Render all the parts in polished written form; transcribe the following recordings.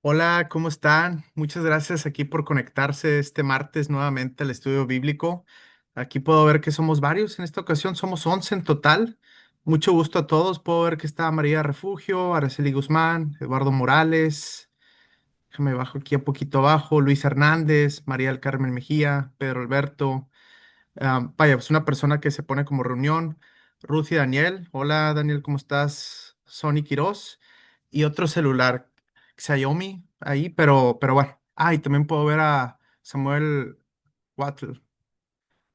Hola, ¿cómo están? Muchas gracias aquí por conectarse este martes nuevamente al estudio bíblico. Aquí puedo ver que somos varios, en esta ocasión somos 11 en total. Mucho gusto a todos. Puedo ver que está María Refugio, Araceli Guzmán, Eduardo Morales. Déjame bajo aquí un poquito abajo. Luis Hernández, María del Carmen Mejía, Pedro Alberto. Vaya, pues una persona que se pone como reunión. Ruth y Daniel. Hola, Daniel, ¿cómo estás? Sonny Quiroz. Y otro celular, Xiaomi, ahí, pero bueno. Ah, y también puedo ver a Samuel Wattle.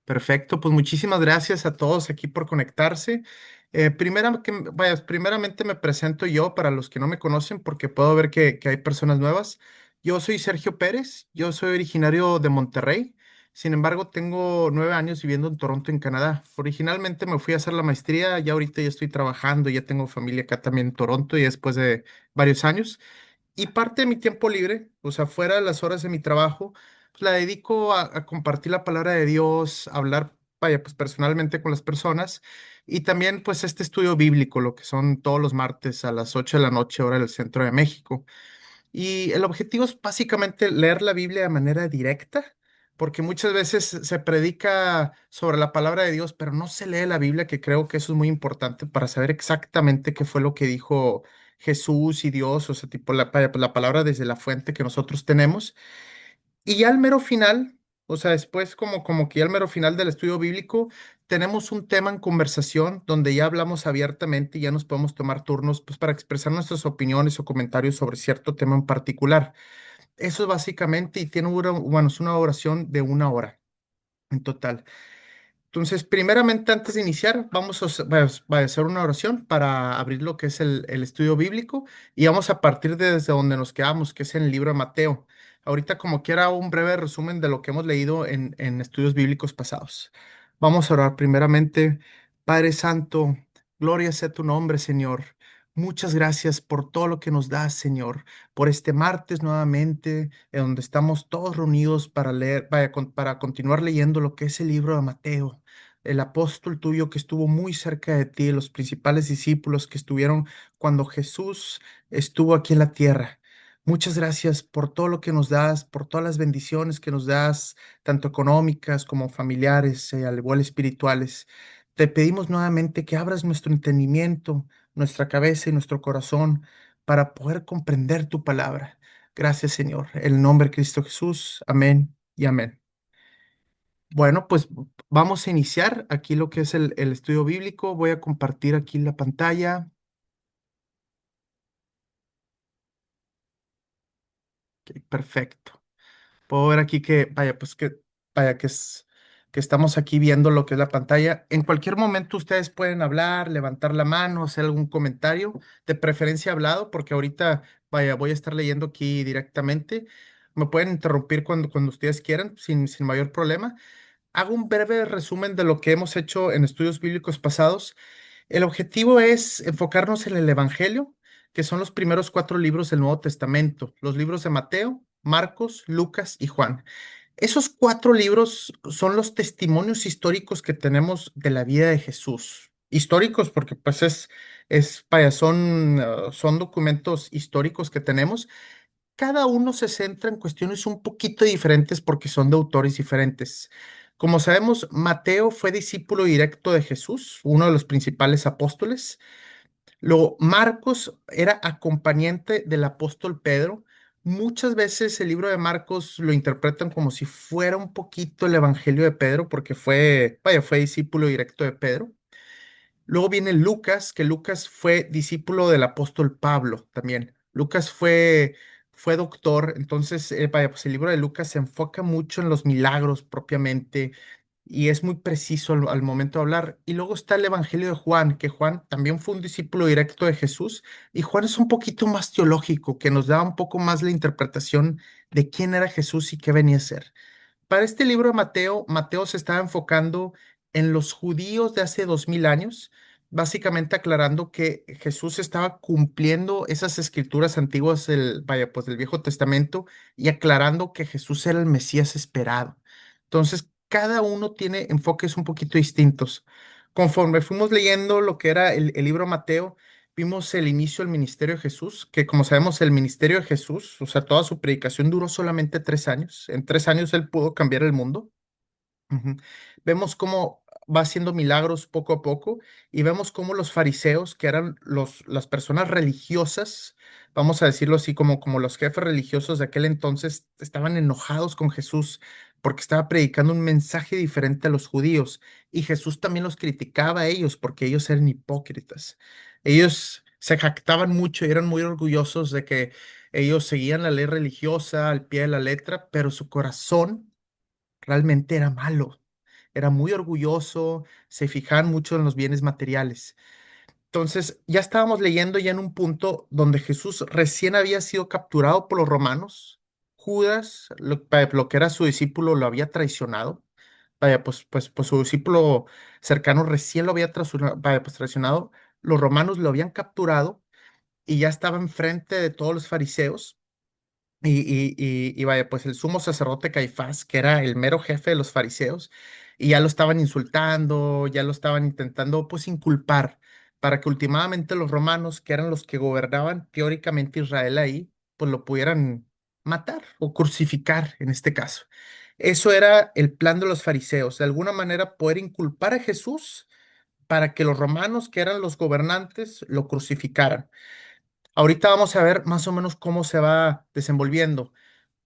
Perfecto, pues muchísimas gracias a todos aquí por conectarse. Primeramente me presento yo para los que no me conocen, porque puedo ver que hay personas nuevas. Yo soy Sergio Pérez, yo soy originario de Monterrey. Sin embargo, tengo 9 años viviendo en Toronto, en Canadá. Originalmente me fui a hacer la maestría, ya ahorita ya estoy trabajando, ya tengo familia acá también en Toronto y después de varios años. Y parte de mi tiempo libre, o sea, fuera de las horas de mi trabajo, pues la dedico a compartir la palabra de Dios, a hablar, vaya, pues personalmente con las personas y también pues este estudio bíblico, lo que son todos los martes a las 8 de la noche, hora del centro de México. Y el objetivo es básicamente leer la Biblia de manera directa, porque muchas veces se predica sobre la palabra de Dios, pero no se lee la Biblia, que creo que eso es muy importante para saber exactamente qué fue lo que dijo Jesús y Dios, o sea, tipo la palabra desde la fuente que nosotros tenemos. Y ya al mero final, o sea, después como que ya al mero final del estudio bíblico, tenemos un tema en conversación donde ya hablamos abiertamente y ya nos podemos tomar turnos pues para expresar nuestras opiniones o comentarios sobre cierto tema en particular. Eso es básicamente y tiene bueno, es una oración de 1 hora en total. Entonces, primeramente, antes de iniciar, va a hacer una oración para abrir lo que es el estudio bíblico y vamos a partir de desde donde nos quedamos, que es en el libro de Mateo. Ahorita, como quiera, un breve resumen de lo que hemos leído en estudios bíblicos pasados. Vamos a orar primeramente. Padre Santo, gloria sea tu nombre, Señor. Muchas gracias por todo lo que nos das, Señor, por este martes nuevamente, en donde estamos todos reunidos para leer, para continuar leyendo lo que es el libro de Mateo, el apóstol tuyo que estuvo muy cerca de ti, los principales discípulos que estuvieron cuando Jesús estuvo aquí en la tierra. Muchas gracias por todo lo que nos das, por todas las bendiciones que nos das, tanto económicas como familiares, al igual espirituales. Te pedimos nuevamente que abras nuestro entendimiento, nuestra cabeza y nuestro corazón para poder comprender tu palabra. Gracias, Señor. En el nombre de Cristo Jesús. Amén y amén. Bueno, pues vamos a iniciar aquí lo que es el estudio bíblico. Voy a compartir aquí la pantalla. Ok, perfecto. Puedo ver aquí que, vaya, que estamos aquí viendo lo que es la pantalla. En cualquier momento ustedes pueden hablar, levantar la mano, hacer algún comentario, de preferencia hablado, porque ahorita, vaya, voy a estar leyendo aquí directamente. Me pueden interrumpir cuando ustedes quieran, sin mayor problema. Hago un breve resumen de lo que hemos hecho en estudios bíblicos pasados. El objetivo es enfocarnos en el Evangelio, que son los primeros 4 libros del Nuevo Testamento, los libros de Mateo, Marcos, Lucas y Juan. Esos 4 libros son los testimonios históricos que tenemos de la vida de Jesús. Históricos porque pues vaya, son documentos históricos que tenemos. Cada uno se centra en cuestiones un poquito diferentes porque son de autores diferentes. Como sabemos, Mateo fue discípulo directo de Jesús, uno de los principales apóstoles. Luego, Marcos era acompañante del apóstol Pedro. Muchas veces el libro de Marcos lo interpretan como si fuera un poquito el Evangelio de Pedro, porque fue discípulo directo de Pedro. Luego viene Lucas, que Lucas fue discípulo del apóstol Pablo también. Lucas fue doctor, entonces, pues el libro de Lucas se enfoca mucho en los milagros propiamente y es muy preciso al momento de hablar. Y luego está el Evangelio de Juan, que Juan también fue un discípulo directo de Jesús y Juan es un poquito más teológico, que nos da un poco más la interpretación de quién era Jesús y qué venía a ser. Para este libro de Mateo, Mateo se estaba enfocando en los judíos de hace 2000 años, básicamente aclarando que Jesús estaba cumpliendo esas escrituras antiguas pues del Viejo Testamento y aclarando que Jesús era el Mesías esperado. Entonces, cada uno tiene enfoques un poquito distintos. Conforme fuimos leyendo lo que era el libro de Mateo, vimos el inicio del ministerio de Jesús, que como sabemos, el ministerio de Jesús, o sea, toda su predicación duró solamente 3 años. En 3 años él pudo cambiar el mundo. Ujú. Vemos cómo va haciendo milagros poco a poco y vemos cómo los fariseos, que eran las personas religiosas, vamos a decirlo así, como los jefes religiosos de aquel entonces, estaban enojados con Jesús porque estaba predicando un mensaje diferente a los judíos y Jesús también los criticaba a ellos porque ellos eran hipócritas. Ellos se jactaban mucho y eran muy orgullosos de que ellos seguían la ley religiosa al pie de la letra, pero su corazón realmente era malo, era muy orgulloso, se fijaban mucho en los bienes materiales. Entonces, ya estábamos leyendo ya en un punto donde Jesús recién había sido capturado por los romanos. Judas, lo que era su discípulo, lo había traicionado. Vaya, pues su discípulo cercano recién lo había vaya, pues, traicionado. Los romanos lo habían capturado y ya estaba enfrente de todos los fariseos. Y vaya, pues el sumo sacerdote Caifás, que era el mero jefe de los fariseos, y ya lo estaban insultando, ya lo estaban intentando pues inculpar para que últimamente los romanos, que eran los que gobernaban teóricamente Israel ahí, pues lo pudieran matar o crucificar en este caso. Eso era el plan de los fariseos, de alguna manera poder inculpar a Jesús para que los romanos, que eran los gobernantes, lo crucificaran. Ahorita vamos a ver más o menos cómo se va desenvolviendo.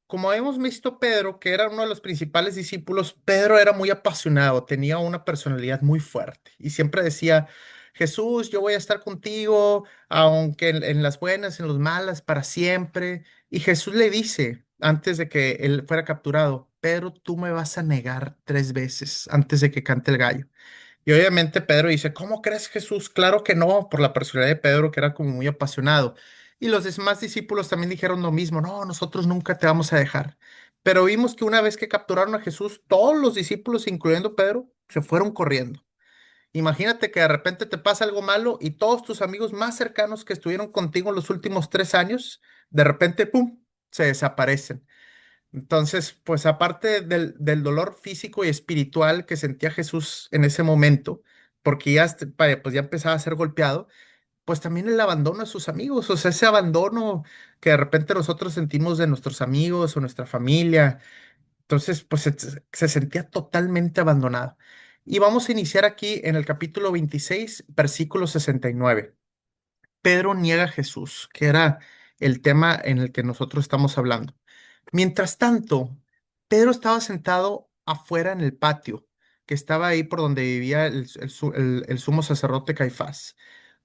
Como hemos visto, Pedro, que era uno de los principales discípulos, Pedro era muy apasionado, tenía una personalidad muy fuerte y siempre decía, Jesús, yo voy a estar contigo, aunque en las buenas, en las malas, para siempre. Y Jesús le dice, antes de que él fuera capturado, Pedro, tú me vas a negar 3 veces antes de que cante el gallo. Y obviamente Pedro dice, ¿cómo crees, Jesús? Claro que no, por la personalidad de Pedro, que era como muy apasionado. Y los demás discípulos también dijeron lo mismo, no, nosotros nunca te vamos a dejar. Pero vimos que una vez que capturaron a Jesús, todos los discípulos, incluyendo Pedro, se fueron corriendo. Imagínate que de repente te pasa algo malo y todos tus amigos más cercanos que estuvieron contigo en los últimos 3 años, de repente, ¡pum!, se desaparecen. Entonces, pues aparte del dolor físico y espiritual que sentía Jesús en ese momento, porque ya, vaya, pues ya empezaba a ser golpeado, pues también el abandono de sus amigos, o sea, ese abandono que de repente nosotros sentimos de nuestros amigos o nuestra familia. Entonces, pues se sentía totalmente abandonado. Y vamos a iniciar aquí en el capítulo 26, versículo 69. Pedro niega a Jesús, que era el tema en el que nosotros estamos hablando. Mientras tanto, Pedro estaba sentado afuera en el patio, que estaba ahí por donde vivía el sumo sacerdote Caifás.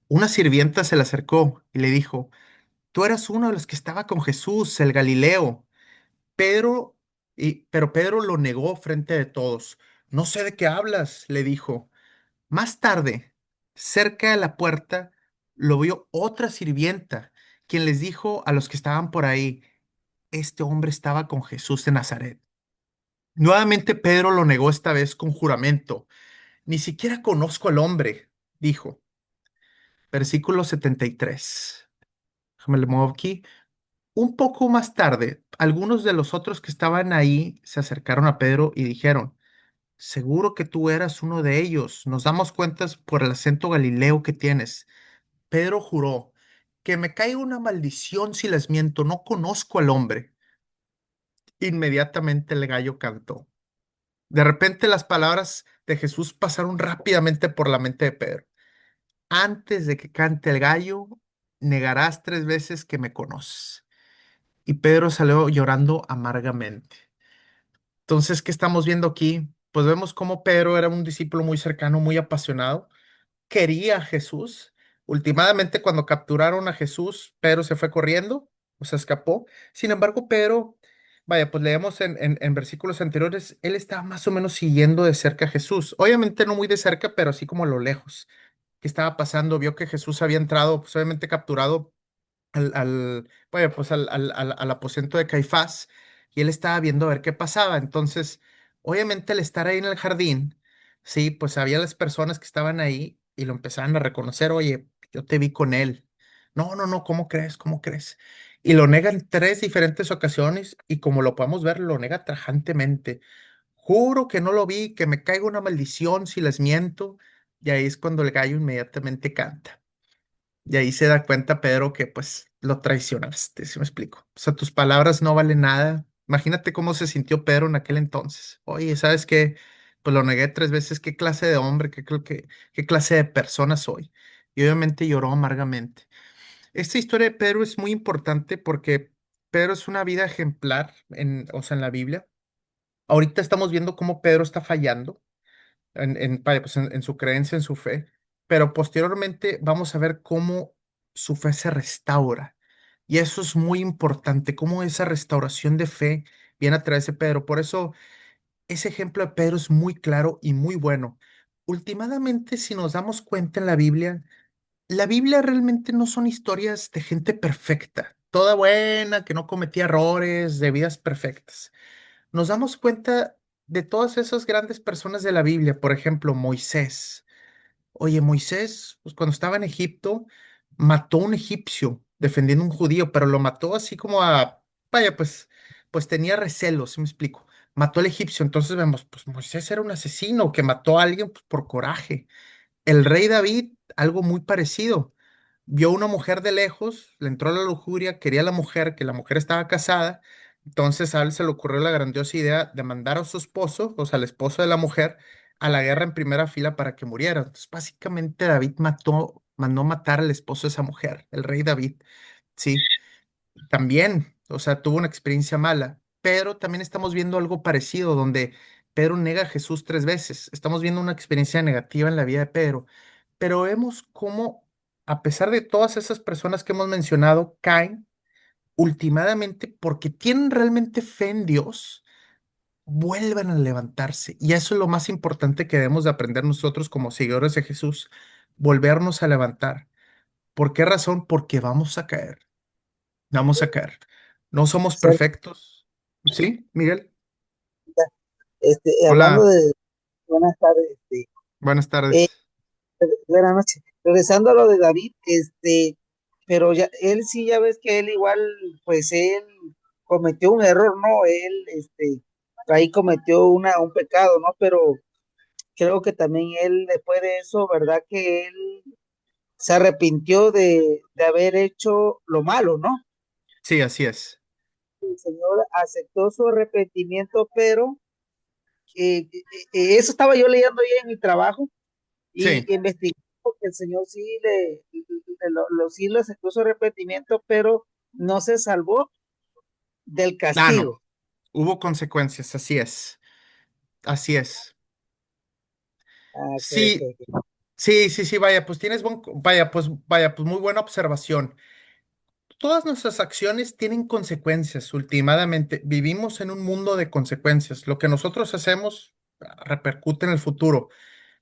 Una sirvienta se le acercó y le dijo, tú eras uno de los que estaba con Jesús, el Galileo. Pedro, pero Pedro lo negó frente de todos. No sé de qué hablas, le dijo. Más tarde, cerca de la puerta, lo vio otra sirvienta, quien les dijo a los que estaban por ahí, este hombre estaba con Jesús de Nazaret. Nuevamente Pedro lo negó esta vez con juramento. Ni siquiera conozco al hombre, dijo. Versículo 73. Déjame le muevo aquí. Un poco más tarde, algunos de los otros que estaban ahí se acercaron a Pedro y dijeron, seguro que tú eras uno de ellos. Nos damos cuenta por el acento galileo que tienes. Pedro juró, que me caiga una maldición si les miento, no conozco al hombre. Inmediatamente el gallo cantó. De repente las palabras de Jesús pasaron rápidamente por la mente de Pedro. Antes de que cante el gallo, negarás 3 veces que me conoces. Y Pedro salió llorando amargamente. Entonces, ¿qué estamos viendo aquí? Pues vemos cómo Pedro era un discípulo muy cercano, muy apasionado, quería a Jesús. Últimamente, cuando capturaron a Jesús, Pedro se fue corriendo o se escapó. Sin embargo, Pedro, vaya, pues leemos en versículos anteriores, él estaba más o menos siguiendo de cerca a Jesús. Obviamente no muy de cerca, pero así como a lo lejos. ¿Qué estaba pasando? Vio que Jesús había entrado, pues obviamente capturado bueno, pues al aposento de Caifás y él estaba viendo a ver qué pasaba. Entonces, obviamente al estar ahí en el jardín, sí, pues había las personas que estaban ahí y lo empezaban a reconocer, oye, yo te vi con él. No, no, no, ¿cómo crees? ¿Cómo crees? Y lo nega en 3 diferentes ocasiones y como lo podemos ver, lo nega tajantemente. Juro que no lo vi, que me caiga una maldición si les miento. Y ahí es cuando el gallo inmediatamente canta. Y ahí se da cuenta Pedro que pues lo traicionaste, ¿sí me explico? O sea, tus palabras no valen nada. Imagínate cómo se sintió Pedro en aquel entonces. Oye, ¿sabes qué? Pues lo negué 3 veces. ¿Qué clase de hombre, qué clase de persona soy? Y obviamente lloró amargamente. Esta historia de Pedro es muy importante porque Pedro es una vida ejemplar o sea, en la Biblia. Ahorita estamos viendo cómo Pedro está fallando en su creencia, en su fe, pero posteriormente vamos a ver cómo su fe se restaura. Y eso es muy importante, cómo esa restauración de fe viene a través de Pedro. Por eso ese ejemplo de Pedro es muy claro y muy bueno. Últimamente, si nos damos cuenta en la Biblia realmente no son historias de gente perfecta, toda buena, que no cometía errores, de vidas perfectas. Nos damos cuenta de todas esas grandes personas de la Biblia, por ejemplo, Moisés. Oye, Moisés, pues cuando estaba en Egipto, mató a un egipcio defendiendo a un judío, pero lo mató así como vaya, pues tenía recelos, ¿sí me explico? Mató al egipcio, entonces vemos, pues Moisés era un asesino que mató a alguien pues, por coraje. El rey David, algo muy parecido. Vio una mujer de lejos, le entró la lujuria, quería a la mujer, que la mujer estaba casada. Entonces a él se le ocurrió la grandiosa idea de mandar a su esposo, o sea, al esposo de la mujer, a la guerra en primera fila para que muriera. Entonces, básicamente David mandó matar al esposo de esa mujer, el rey David. Sí, también, o sea, tuvo una experiencia mala, pero también estamos viendo algo parecido, donde Pedro nega a Jesús 3 veces. Estamos viendo una experiencia negativa en la vida de Pedro, pero vemos cómo, a pesar de todas esas personas que hemos mencionado, caen últimamente porque tienen realmente fe en Dios, vuelvan a levantarse. Y eso es lo más importante que debemos de aprender nosotros como seguidores de Jesús, volvernos a levantar. ¿Por qué razón? Porque vamos a caer. Vamos a caer. No somos Ser- perfectos. ¿Sí, Miguel? Hablando Hola, de buenas tardes, buenas eh, tardes. buenas noches. Regresando a lo de David, pero ya, él sí, ya ves que él igual, pues él cometió un error, ¿no? Él, ahí cometió un pecado, ¿no? Pero creo que también él, después de eso, ¿verdad? Que él se arrepintió de haber hecho lo malo, ¿no? Sí, así es. El Señor aceptó su arrepentimiento, pero eso estaba yo leyendo ahí en mi trabajo y Sí, investigué que el Señor sí sí le aceptó su arrepentimiento, pero no se salvó del no. castigo. Hubo consecuencias, así es. Así es. Ah, Sí, sí, sí, sí, vaya, pues vaya, pues muy buena observación. Todas nuestras acciones tienen consecuencias, últimamente. Vivimos en un mundo de consecuencias. Lo que nosotros hacemos repercute en el futuro.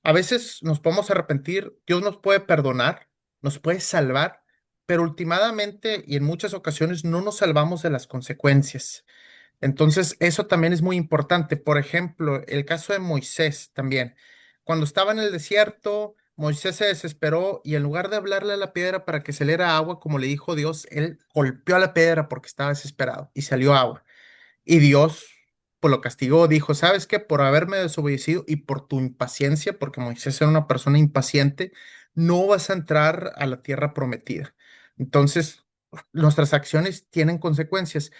A veces nos podemos arrepentir, Dios nos puede perdonar, nos puede salvar, pero últimamente y en muchas ocasiones no nos salvamos de las consecuencias. Entonces, eso también es muy importante. Por ejemplo, el caso de Moisés también. Cuando estaba en el desierto, Moisés se desesperó y en lugar de hablarle a la piedra para que saliera agua, como le dijo Dios, él golpeó a la piedra porque estaba desesperado y salió agua. Y Dios, pues lo castigó, dijo, ¿sabes qué? Por haberme desobedecido y por tu impaciencia, porque Moisés era una persona impaciente, no vas a entrar a la tierra prometida. Entonces, nuestras acciones tienen consecuencias,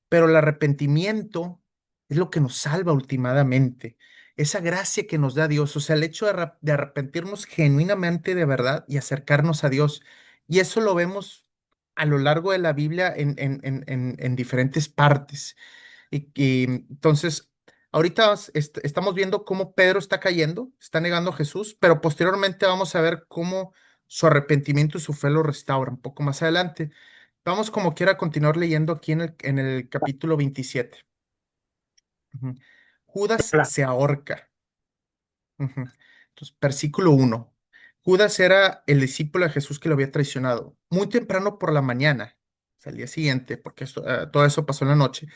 pero el arrepentimiento es lo que nos salva últimamente. Esa gracia que nos da Dios, o sea, el hecho de arrepentirnos genuinamente de verdad y acercarnos a Dios. Y eso lo vemos a lo largo de la Biblia en diferentes partes. Y entonces, ahorita estamos viendo cómo Pedro está cayendo, está negando a Jesús, pero posteriormente vamos a ver cómo su arrepentimiento y su fe lo restauran un poco más adelante. Vamos como quiera a continuar leyendo aquí en el capítulo 27. Ujú. Judas Hola. se ahorca. Ujú. Entonces, versículo 1. Judas era el discípulo de Jesús que lo había traicionado. Muy temprano por la mañana, o sea, al día siguiente, porque todo eso pasó en la noche,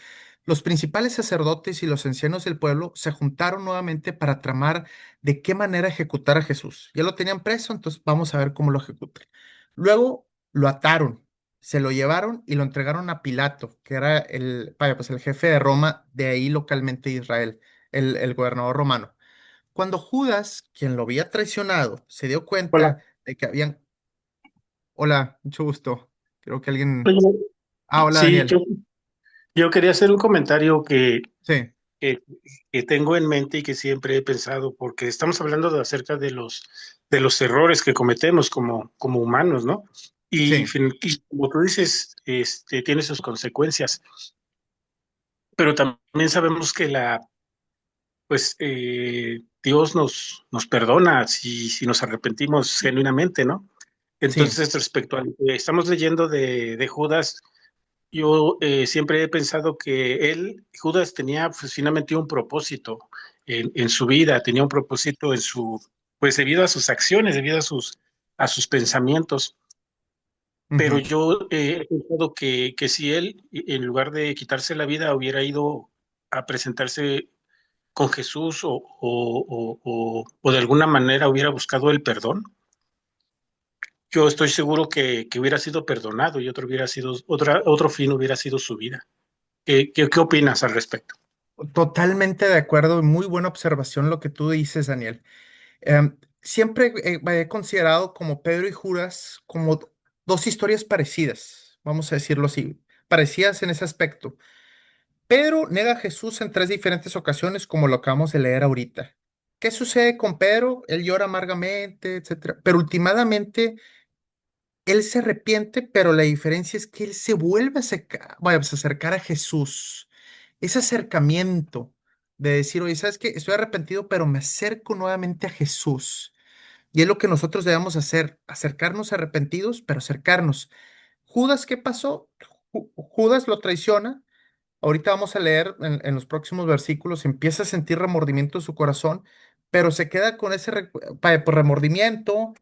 los principales sacerdotes y los ancianos del pueblo se juntaron nuevamente para tramar de qué manera ejecutar a Jesús. Ya lo tenían preso, entonces vamos a ver cómo lo ejecutan. Luego lo ataron, se lo llevaron y lo entregaron a Pilato, que era vaya, pues el jefe de Roma, de ahí localmente de Israel, el gobernador romano. Cuando Judas, quien lo había traicionado, se dio Hola. cuenta de que habían... Hola, mucho gusto. Creo que alguien... Oye, Ah, hola sí, Daniel. yo quería hacer un comentario Sí, que, que tengo en mente y que siempre he pensado, porque estamos hablando acerca de los errores que cometemos como humanos, ¿no? sí, Y como tú dices, tiene sus consecuencias, pero también sabemos que Dios nos perdona si nos arrepentimos genuinamente, ¿no? sí. Entonces, respecto a lo que estamos leyendo de Judas. Yo siempre he pensado que Judas, tenía pues, finalmente un propósito en su vida, tenía un propósito pues debido a sus acciones, debido a sus pensamientos. Pero Ujú. yo he pensado que si él, en lugar de quitarse la vida, hubiera ido a presentarse con Jesús o de alguna manera hubiera buscado el perdón, yo estoy seguro que hubiera sido perdonado y otro fin hubiera sido su vida. ¿Qué opinas al respecto? Totalmente de acuerdo. Muy buena observación lo que tú dices, Daniel. Siempre he considerado como Pedro y Judas como dos historias parecidas, vamos a decirlo así, parecidas en ese aspecto. Pedro nega a Jesús en tres diferentes ocasiones, como lo acabamos de leer ahorita. ¿Qué sucede con Pedro? Él llora amargamente, etcétera. Pero últimamente él se arrepiente, pero la diferencia es que él se vuelve a bueno, pues, a acercar a Jesús. Ese acercamiento de decir, oye, ¿sabes qué? Estoy arrepentido, pero me acerco nuevamente a Jesús. Y es lo que nosotros debemos hacer, acercarnos arrepentidos, pero acercarnos. Judas, ¿qué pasó? Judas lo traiciona. Ahorita vamos a leer en los próximos versículos, empieza a sentir remordimiento en su corazón, pero se queda con ese pues, remordimiento,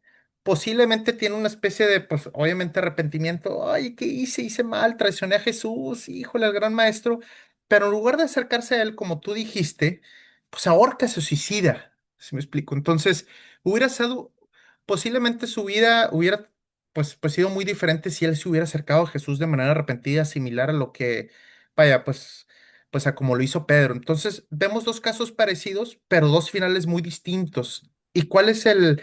posiblemente tiene una especie de, pues obviamente arrepentimiento, ay, ¿qué hice? Hice mal, traicioné a Jesús, híjole, al gran maestro, pero en lugar de acercarse a él, como tú dijiste, pues ahorca, se suicida, ¿si me explico? Entonces, hubiera sido, posiblemente su vida hubiera, pues sido muy diferente si él se hubiera acercado a Jesús de manera arrepentida, similar a lo que vaya, pues a como lo hizo Pedro. Entonces, vemos dos casos parecidos, pero dos finales muy distintos. ¿Y cuál es el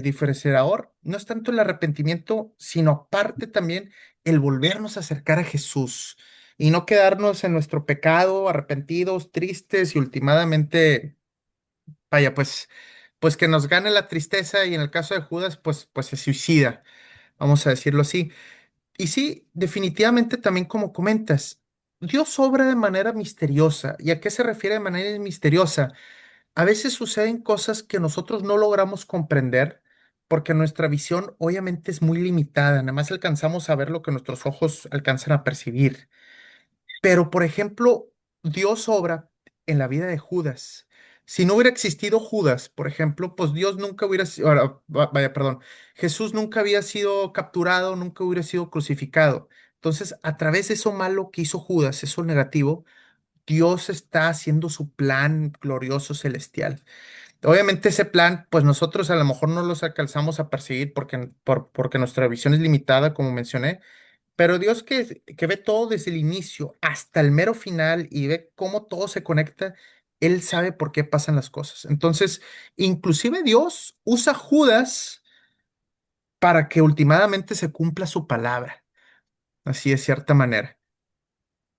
diferenciador? No es tanto el arrepentimiento, sino aparte también el volvernos a acercar a Jesús y no quedarnos en nuestro pecado, arrepentidos, tristes y últimamente, vaya, pues que nos gane la tristeza y en el caso de Judas, pues se suicida, vamos a decirlo así. Y sí, definitivamente también como comentas, Dios obra de manera misteriosa. ¿Y a qué se refiere de manera misteriosa? A veces suceden cosas que nosotros no logramos comprender porque nuestra visión obviamente es muy limitada. Nada más alcanzamos a ver lo que nuestros ojos alcanzan a percibir. Pero, por ejemplo, Dios obra en la vida de Judas. Si no hubiera existido Judas, por ejemplo, pues Dios nunca hubiera sido, vaya, perdón, Jesús nunca había sido capturado, nunca hubiera sido crucificado. Entonces, a través de eso malo que hizo Judas, eso negativo, Dios está haciendo su plan glorioso celestial. Obviamente ese plan, pues nosotros a lo mejor no los alcanzamos a perseguir porque nuestra visión es limitada, como mencioné, pero Dios que ve todo desde el inicio hasta el mero final y ve cómo todo se conecta, Él sabe por qué pasan las cosas. Entonces, inclusive Dios usa a Judas para que últimamente se cumpla su palabra, así de cierta manera.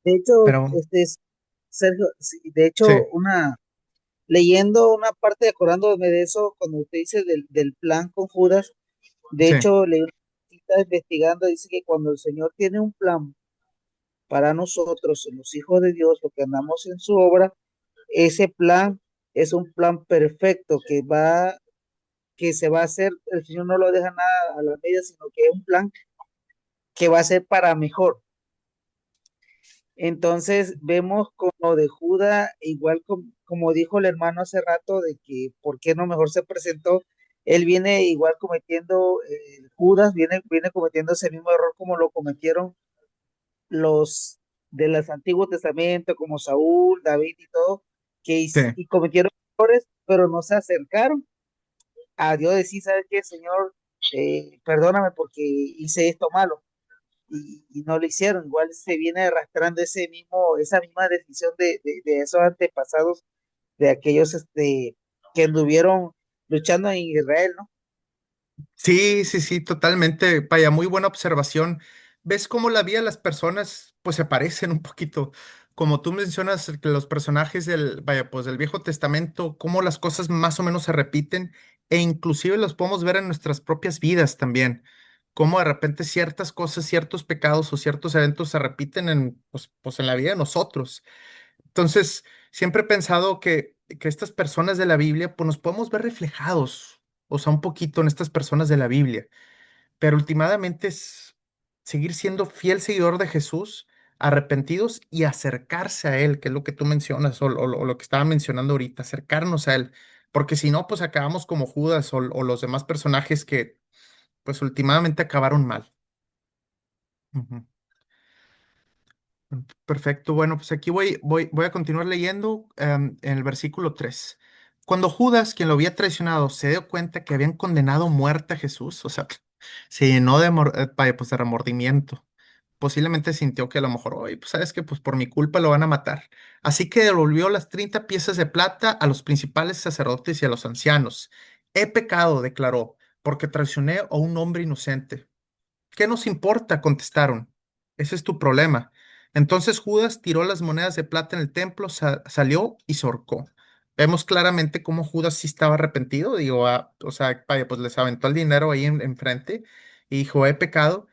De hecho, Pero Sergio, sí, de sí, hecho, leyendo una parte, acordándome de eso, cuando usted dice del plan con Judas, de sí, hecho, leí una cita investigando, dice que cuando el Señor tiene un plan para nosotros, los hijos de Dios, lo que andamos en su obra, ese plan es un plan perfecto que se va a hacer, el Señor no lo deja nada a la media, sino que es un plan que va a ser para mejor. Entonces vemos con lo de Judas, igual como dijo el hermano hace rato, de que por qué no mejor se presentó, él viene igual cometiendo, Judas viene cometiendo ese mismo error como lo cometieron los de los Antiguos Testamentos, como Saúl, David y todo, sí, y cometieron errores, pero no se acercaron a Dios, decir, ¿sabes qué, Señor? Perdóname porque hice esto malo y no lo hicieron. Igual se viene arrastrando esa misma decisión de esos antepasados, de aquellos que anduvieron luchando en Israel, ¿no? Sí, sí, sí, totalmente. Vaya, muy buena observación. ¿Ves cómo la vida de las personas pues se parecen un poquito? Como tú mencionas que los personajes del, vaya, pues del Viejo Testamento, cómo las cosas más o menos se repiten e inclusive los podemos ver en nuestras propias vidas también. Cómo de repente ciertas cosas, ciertos pecados o ciertos eventos se repiten en, pues en la vida de nosotros. Entonces, siempre he pensado que estas personas de la Biblia, pues nos podemos ver reflejados, o sea, un poquito en estas personas de la Biblia, pero últimamente es seguir siendo fiel seguidor de Jesús, arrepentidos y acercarse a Él, que es lo que tú mencionas, o lo que estaba mencionando ahorita, acercarnos a Él, porque si no, pues acabamos como Judas o los demás personajes que, pues últimamente acabaron mal. Ujú. Perfecto. Bueno, pues aquí voy a continuar leyendo en el versículo 3. Cuando Judas, quien lo había traicionado, se dio cuenta que habían condenado a muerte a Jesús, o sea, se llenó vaya, pues, de remordimiento. Posiblemente sintió que a lo mejor, oye, pues sabes que pues por mi culpa lo van a matar. Así que devolvió las 30 piezas de plata a los principales sacerdotes y a los ancianos. He pecado, declaró, porque traicioné a un hombre inocente. ¿Qué nos importa? Contestaron. Ese es tu problema. Entonces Judas tiró las monedas de plata en el templo, salió y se ahorcó. Vemos claramente cómo Judas sí estaba arrepentido, digo, o sea, vaya, pues les aventó el dinero ahí enfrente y dijo, he pecado,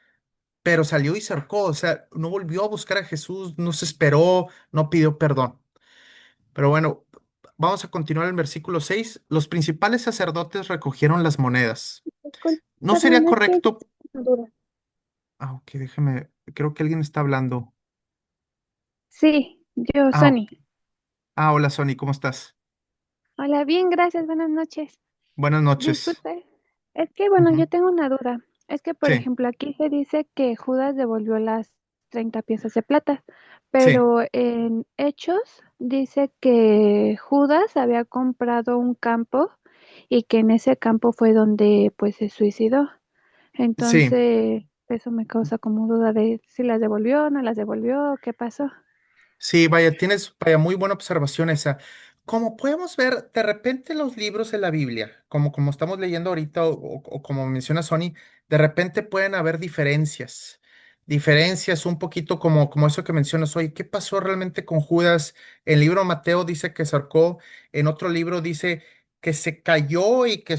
pero salió y se ahorcó, o sea, no volvió a buscar a Jesús, no se esperó, no pidió perdón. Pero bueno, vamos a continuar en versículo 6. Los principales sacerdotes recogieron las monedas. ¿No sería Perdón, es que correcto? dura. Ok, déjame, creo que alguien está hablando. Sí, yo, Ah, Sony. ok. Hola Sony, ¿cómo estás? Hola, bien, gracias, buenas noches. Buenas noches. Disculpe, es que bueno, Ujú. yo tengo una duda. Es que, por Sí, ejemplo, aquí se dice que Judas devolvió las 30 piezas de plata, sí, pero en Hechos dice que Judas había comprado un campo y que en ese campo fue donde pues se suicidó. sí. Entonces, eso me causa como duda de si las devolvió, no las devolvió, qué pasó. Sí, vaya, tienes, vaya, muy buena observación esa. Como podemos ver, de repente los libros de la Biblia, como estamos leyendo ahorita o como menciona Sony, de repente pueden haber diferencias. Diferencias un poquito como eso que mencionas. Oye, ¿qué pasó realmente con Judas? El libro de Mateo dice que se ahorcó, en otro libro dice que se cayó y que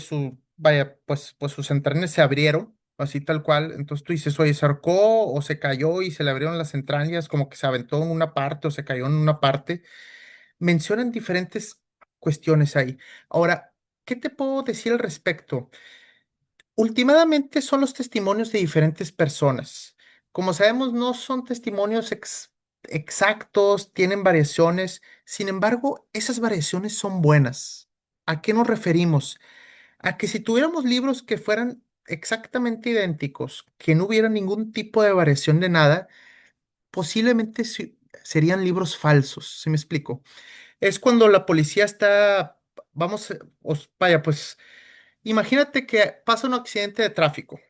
vaya, pues sus entrañas se abrieron. Así tal cual. Entonces tú dices, oye, ¿se ahorcó o se cayó y se le abrieron las entrañas, como que se aventó en una parte o se cayó en una parte? Mencionan diferentes cuestiones ahí. Ahora, ¿qué te puedo decir al respecto? Últimamente son los testimonios de diferentes personas. Como sabemos, no son testimonios exactos, tienen variaciones. Sin embargo, esas variaciones son buenas. ¿A qué nos referimos? A que si tuviéramos libros que fueran exactamente idénticos, que no hubiera ningún tipo de variación de nada, posiblemente serían libros falsos. ¿Sí me explico? Es cuando la policía está, vamos, vaya, pues imagínate que pasa un accidente de tráfico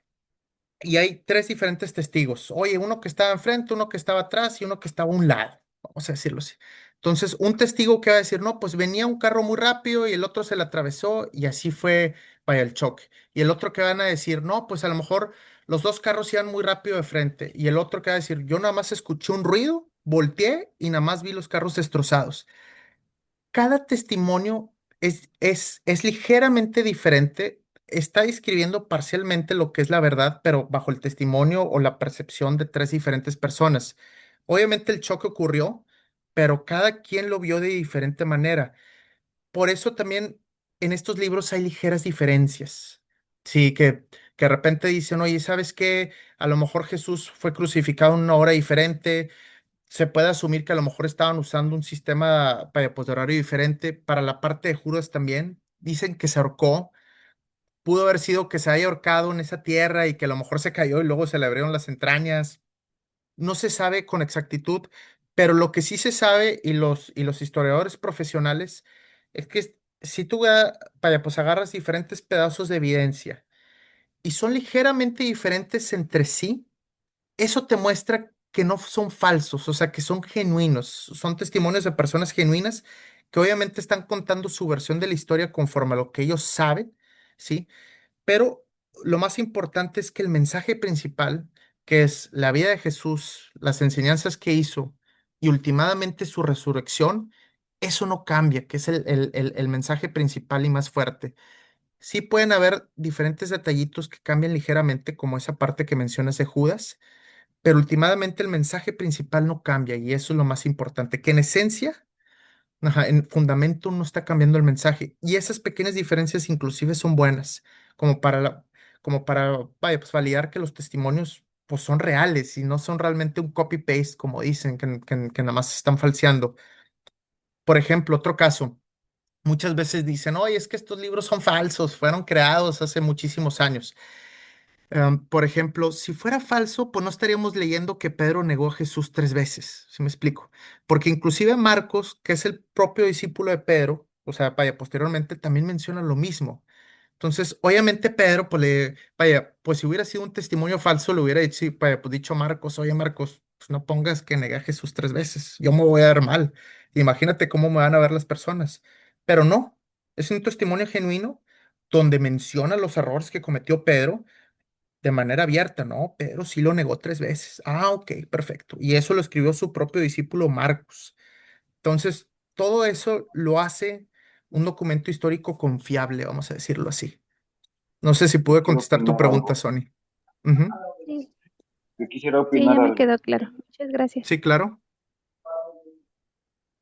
y hay tres diferentes testigos. Oye, uno que estaba enfrente, uno que estaba atrás y uno que estaba a un lado. Vamos a decirlo así. Entonces, un testigo que va a decir, no, pues venía un carro muy rápido y el otro se le atravesó y así fue, vaya, el choque. Y el otro que van a decir, no, pues a lo mejor los dos carros iban muy rápido de frente. Y el otro que va a decir, yo nada más escuché un ruido, volteé y nada más vi los carros destrozados. Cada testimonio es ligeramente diferente, está describiendo parcialmente lo que es la verdad, pero bajo el testimonio o la percepción de tres diferentes personas. Obviamente el choque ocurrió, pero cada quien lo vio de diferente manera. Por eso también en estos libros hay ligeras diferencias. Sí, que de repente dicen, oye, ¿sabes qué? A lo mejor Jesús fue crucificado en una hora diferente, se puede asumir que a lo mejor estaban usando un sistema pues, de horario diferente. Para la parte de Judas también, dicen que se ahorcó. Pudo haber sido que se haya ahorcado en esa tierra y que a lo mejor se cayó y luego se le abrieron las entrañas. No se sabe con exactitud, pero lo que sí se sabe y los historiadores profesionales es que si tú vaya, pues agarras diferentes pedazos de evidencia y son ligeramente diferentes entre sí, eso te muestra que no son falsos, o sea, que son genuinos, son testimonios de personas genuinas que obviamente están contando su versión de la historia conforme a lo que ellos saben, ¿sí? Pero lo más importante es que el mensaje principal, que es la vida de Jesús, las enseñanzas que hizo y últimamente su resurrección, eso no cambia, que es el mensaje principal y más fuerte. Sí pueden haber diferentes detallitos que cambian ligeramente, como esa parte que mencionas de Judas, pero últimamente el mensaje principal no cambia y eso es lo más importante, que en esencia, ajá, en fundamento no está cambiando el mensaje y esas pequeñas diferencias inclusive son buenas, como para como para, vaya, pues validar que los testimonios pues son reales y no son realmente un copy-paste, como dicen, que nada más están falseando. Por ejemplo, otro caso. Muchas veces dicen, oye, es que estos libros son falsos, fueron creados hace muchísimos años. Por ejemplo, si fuera falso, pues no estaríamos leyendo que Pedro negó a Jesús 3 veces, ¿sí me explico? Porque inclusive Marcos, que es el propio discípulo de Pedro, o sea, vaya, posteriormente también menciona lo mismo. Entonces, obviamente Pedro, pues vaya, pues si hubiera sido un testimonio falso, le hubiera dicho, sí, vaya, pues dicho a Marcos, oye Marcos, pues no pongas que negué a Jesús 3 veces, yo me voy a ver mal. Imagínate cómo me van a ver las personas. Pero no, es un testimonio genuino donde menciona los errores que cometió Pedro de manera abierta, ¿no? Pedro sí lo negó 3 veces. Ah, ok, perfecto. Y eso lo escribió su propio discípulo Marcos. Entonces, todo eso lo hace un documento histórico confiable, vamos a decirlo así. No sé si Yo pude quiero contestar tu opinar pregunta, algo. Sony. Ujú. Sí, Yo quisiera sí, opinar ya me algo. quedó claro. Muchas gracias. Sí, claro.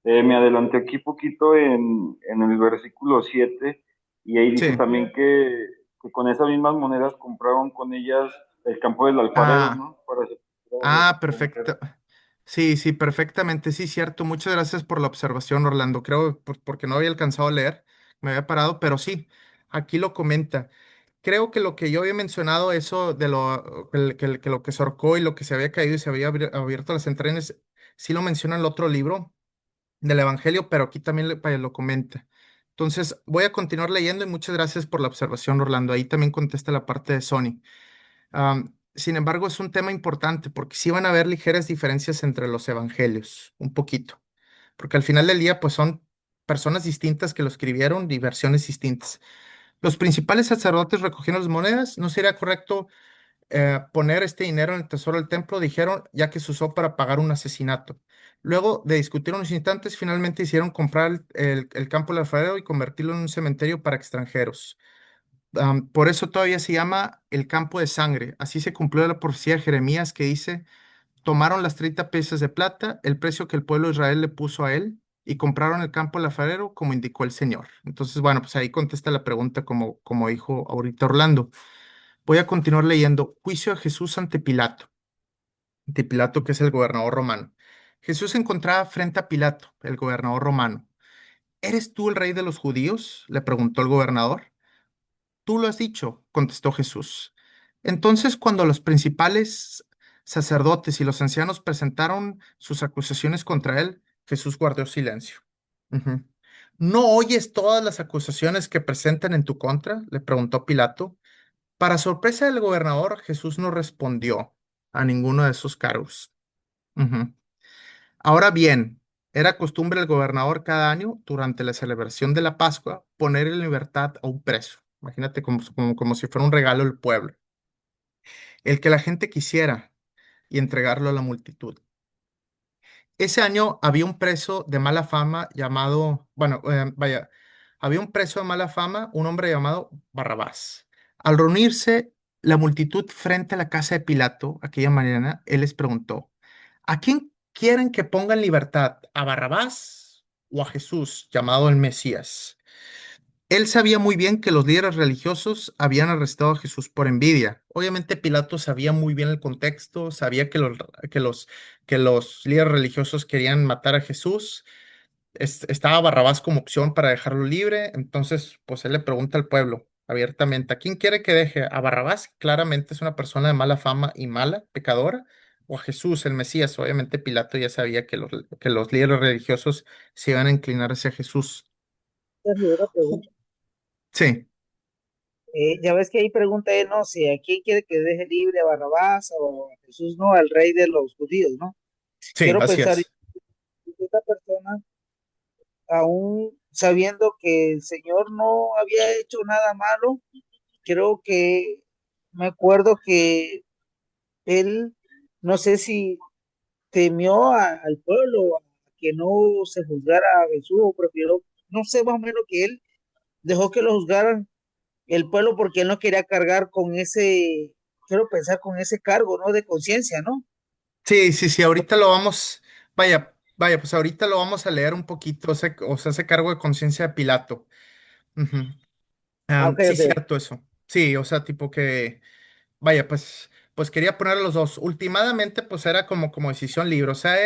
Me adelanté aquí poquito en el versículo 7 y ahí dice Sí. también que con esas mismas monedas compraron con ellas el campo del alfarero, Ah, ¿no? Para sepultar a los perfecto. extranjeros. Sí, sí, perfectamente. Sí, cierto. Muchas gracias por la observación, Orlando. Creo porque no había alcanzado a leer, me había parado, pero sí, aquí lo comenta. Creo que lo que yo había mencionado, eso de que lo que se ahorcó y lo que se había caído y se había abierto las entrañas, sí lo menciona en el otro libro del Evangelio, pero aquí también lo comenta. Entonces, voy a continuar leyendo y muchas gracias por la observación, Orlando. Ahí también contesta la parte de Sony. Sin embargo, es un tema importante porque sí van a haber ligeras diferencias entre los evangelios, un poquito, porque al final del día, pues son personas distintas que lo escribieron y versiones distintas. Los principales sacerdotes recogieron las monedas. No sería correcto poner este dinero en el tesoro del templo, dijeron, ya que se usó para pagar un asesinato. Luego de discutir unos instantes, finalmente hicieron comprar el campo del alfarero y convertirlo en un cementerio para extranjeros. Por eso todavía se llama el campo de sangre. Así se cumplió la profecía de Jeremías que dice, tomaron las 30 piezas de plata, el precio que el pueblo de Israel le puso a él, y compraron el campo del alfarero como indicó el Señor. Entonces, bueno, pues ahí contesta la pregunta como dijo ahorita Orlando. Voy a continuar leyendo. Juicio de Jesús ante Pilato, que es el gobernador romano. Jesús se encontraba frente a Pilato, el gobernador romano. ¿Eres tú el rey de los judíos?, le preguntó el gobernador. Tú lo has dicho, contestó Jesús. Entonces, cuando los principales sacerdotes y los ancianos presentaron sus acusaciones contra él, Jesús guardó silencio. Ujú. ¿No oyes todas las acusaciones que presentan en tu contra?, le preguntó Pilato. Para sorpresa del gobernador, Jesús no respondió a ninguno de esos cargos. Ujú. Ahora bien, era costumbre del gobernador cada año, durante la celebración de la Pascua, poner en libertad a un preso. Imagínate como si fuera un regalo del pueblo, el que la gente quisiera, y entregarlo a la multitud. Ese año había un preso de mala fama llamado, bueno, vaya, había un preso de mala fama, un hombre llamado Barrabás. Al reunirse la multitud frente a la casa de Pilato aquella mañana, él les preguntó, ¿a quién quieren que ponga en libertad? ¿A Barrabás o a Jesús, llamado el Mesías? Él sabía muy bien que los líderes religiosos habían arrestado a Jesús por envidia. Obviamente Pilato sabía muy bien el contexto, sabía que los, que los líderes religiosos querían matar a Jesús. Estaba Barrabás como opción para dejarlo libre. Entonces, pues él le pregunta al pueblo abiertamente, ¿a quién quiere que deje? ¿A Barrabás? Claramente es una persona de mala fama y mala, pecadora. ¿O a Jesús, el Mesías? Obviamente Pilato ya sabía que los líderes religiosos se iban a inclinar hacia Jesús. Sergio, una pregunta. Sí, Ya ves que ahí pregunta él, no sé, ¿a quién quiere que deje libre a Barrabás o a Jesús, no, al rey de los judíos, ¿no? sí, Quiero así pensar, es. esta persona, aún sabiendo que el Señor no había hecho nada malo, creo que me acuerdo que él, no sé si temió al pueblo, a que no se juzgara a Jesús, o prefirió, no sé más o menos que él dejó que lo juzgaran el pueblo porque él no quería cargar con ese, quiero pensar, con ese cargo, ¿no? De conciencia, ¿no? Sí, sí, sí, ahorita lo vamos, vaya, pues ahorita lo vamos a leer un poquito, o sea, ese cargo de conciencia de Pilato. Ujú. Ah, ok, Sí, ok. cierto eso. Sí, o sea, tipo que, vaya, pues quería poner a los dos. Últimamente, pues era como decisión libre. O sea,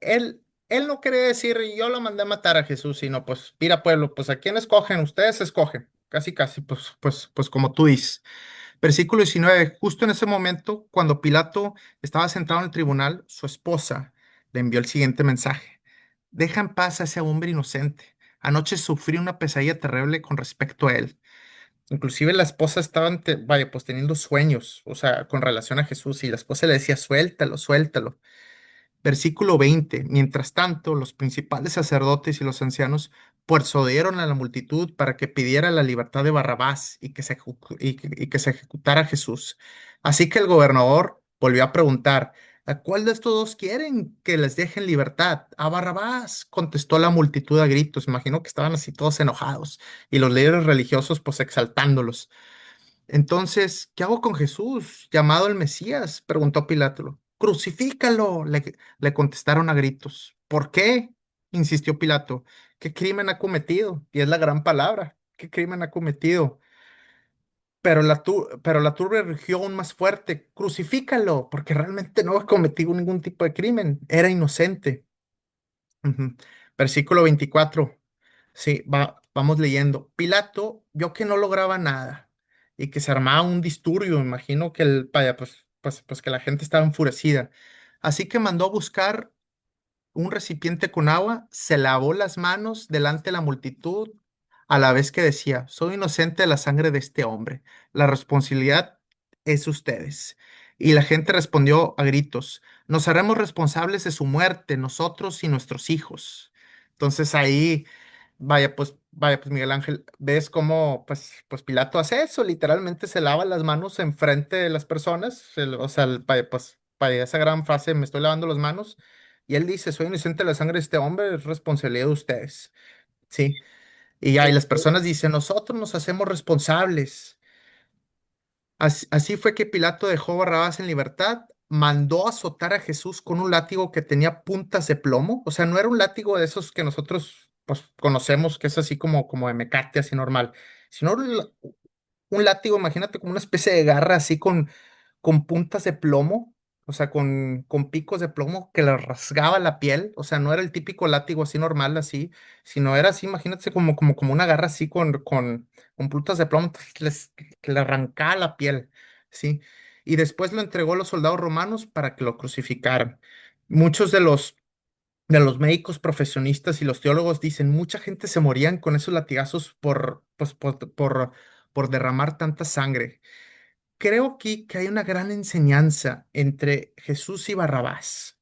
él no quería decir, yo lo mandé a matar a Jesús, sino pues, mira, pueblo, pues a quién escogen, ustedes escogen. Casi, casi, pues como tú dices. Versículo 19. Justo en ese momento, cuando Pilato estaba sentado en el tribunal, su esposa le envió el siguiente mensaje. Deja en paz a ese hombre inocente. Anoche sufrí una pesadilla terrible con respecto a él. Inclusive la esposa estaba, vaya, pues teniendo sueños, o sea, con relación a Jesús, y la esposa le decía, suéltalo, suéltalo. Versículo 20. Mientras tanto, los principales sacerdotes y los ancianos persuadieron a la multitud para que pidiera la libertad de Barrabás y que se ejecutara a Jesús. Así que el gobernador volvió a preguntar, ¿a cuál de estos dos quieren que les dejen libertad? A Barrabás, contestó la multitud a gritos. Imagino que estaban así todos enojados y los líderes religiosos pues exaltándolos. Entonces, ¿qué hago con Jesús, llamado el Mesías? Preguntó Pilato. Crucifícalo, le contestaron a gritos. ¿Por qué? Insistió Pilato. ¿Qué crimen ha cometido? Y es la gran palabra. ¿Qué crimen ha cometido? Pero la turba rugió aún más fuerte. Crucifícalo, porque realmente no ha cometido ningún tipo de crimen. Era inocente. Ujú. Versículo 24. Sí, vamos leyendo. Pilato vio que no lograba nada y que se armaba un disturbio. Imagino que vaya, pues que la gente estaba enfurecida. Así que mandó a buscar un recipiente con agua, se lavó las manos delante de la multitud, a la vez que decía, soy inocente de la sangre de este hombre, la responsabilidad es de ustedes. Y la gente respondió a gritos, nos haremos responsables de su muerte, nosotros y nuestros hijos. Entonces ahí, vaya, pues Miguel Ángel, ves cómo, pues Pilato hace eso, literalmente se lava las manos enfrente de las personas, o sea, vaya, pues, vaya, esa gran frase, me estoy lavando las manos y él dice, soy inocente de la sangre de este hombre, es responsabilidad de ustedes. Sí. Y ya, y las personas dicen, nosotros nos hacemos responsables. Así fue que Pilato dejó a Barrabás en libertad, mandó azotar a Jesús con un látigo que tenía puntas de plomo. O sea, no era un látigo de esos que nosotros pues, conocemos, que es así como de mecate, así normal, sino un látigo, imagínate como una especie de garra así con puntas de plomo, o sea, con picos de plomo que le rasgaba la piel, o sea, no era el típico látigo así normal, así, sino era así, imagínate como una garra así con puntas de plomo que le arrancaba la piel, ¿sí? Y después lo entregó a los soldados romanos para que lo crucificaran. Muchos de los médicos profesionistas y los teólogos dicen, mucha gente se morían con esos latigazos por derramar tanta sangre. Creo que hay una gran enseñanza entre Jesús y Barrabás.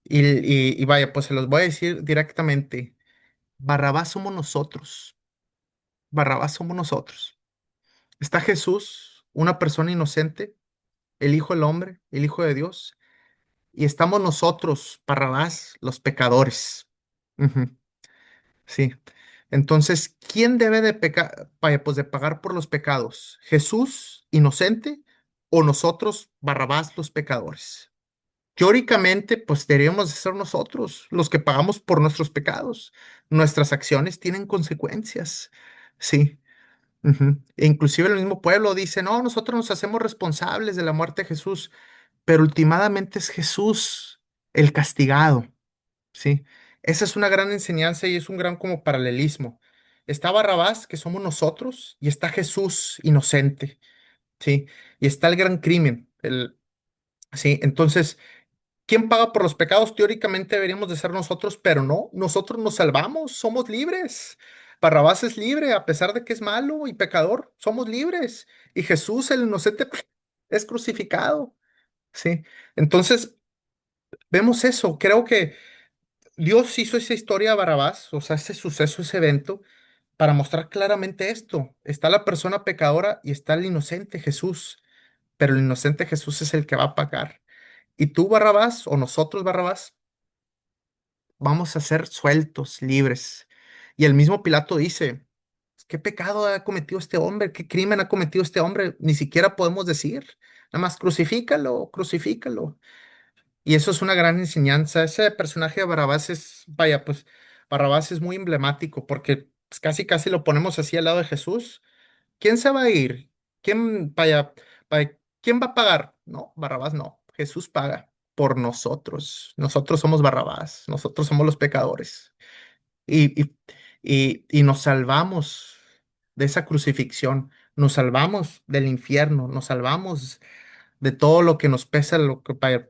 Y vaya, pues se los voy a decir directamente. Barrabás somos nosotros. Barrabás somos nosotros. Está Jesús, una persona inocente, el Hijo del Hombre, el Hijo de Dios, y estamos nosotros, Barrabás, los pecadores. Ujú. Sí. Entonces, ¿quién debe de pecar, vaya, pues de pagar por los pecados? ¿Jesús, inocente, o nosotros, Barrabás, los pecadores? Teóricamente, pues deberíamos de ser nosotros los que pagamos por nuestros pecados. Nuestras acciones tienen consecuencias. Sí. Ujú. E inclusive el mismo pueblo dice, no, nosotros nos hacemos responsables de la muerte de Jesús, pero últimamente es Jesús el castigado. Sí, esa es una gran enseñanza y es un gran como paralelismo. Está Barrabás, que somos nosotros, y está Jesús inocente, ¿sí? Y está el gran crimen, sí. Entonces, ¿quién paga por los pecados? Teóricamente deberíamos de ser nosotros, pero no, nosotros nos salvamos, somos libres. Barrabás es libre, a pesar de que es malo y pecador, somos libres. Y Jesús, el inocente, es crucificado, ¿sí? Entonces, vemos eso. Creo que Dios hizo esa historia a Barrabás, o sea, ese suceso, ese evento, para mostrar claramente esto. Está la persona pecadora y está el inocente Jesús. pero el inocente Jesús es el que va a pagar. Y tú, Barrabás, o nosotros, Barrabás, vamos a ser sueltos, libres. Y el mismo Pilato dice, ¿qué pecado ha cometido este hombre? ¿Qué crimen ha cometido este hombre? Ni siquiera podemos decir. Nada más crucifícalo, crucifícalo. Y eso es una gran enseñanza. Ese personaje de Barrabás es, vaya, pues Barrabás es muy emblemático porque pues, casi, casi lo ponemos así al lado de Jesús. ¿Quién se va a ir? ¿Quién, vaya, quién va a pagar? No, Barrabás no. Jesús paga por nosotros. Nosotros somos Barrabás. Nosotros somos los pecadores. Y nos salvamos de esa crucifixión. Nos salvamos del infierno. Nos salvamos de todo lo que nos pesa,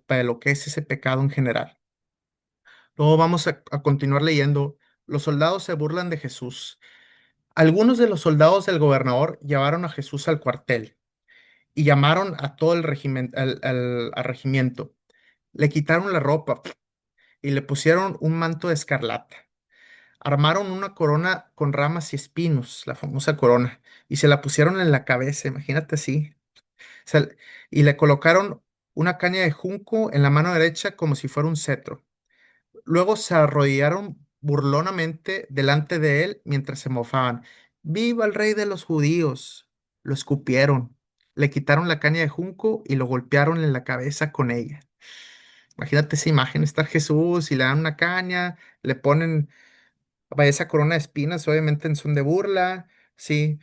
para lo que es ese pecado en general. Luego vamos a continuar leyendo. Los soldados se burlan de Jesús. Algunos de los soldados del gobernador llevaron a Jesús al cuartel y llamaron a todo el al regimiento. Le quitaron la ropa y le pusieron un manto de escarlata. Armaron una corona con ramas y espinos, la famosa corona, y se la pusieron en la cabeza, imagínate así. Se- y le colocaron una caña de junco en la mano derecha como si fuera un cetro. Luego se arrodillaron burlonamente delante de él mientras se mofaban. ¡Viva el rey de los judíos! Lo escupieron, le quitaron la caña de junco y lo golpearon en la cabeza con ella. Imagínate esa imagen, está Jesús y le dan una caña, le ponen, vaya, esa corona de espinas, obviamente en son de burla, sí,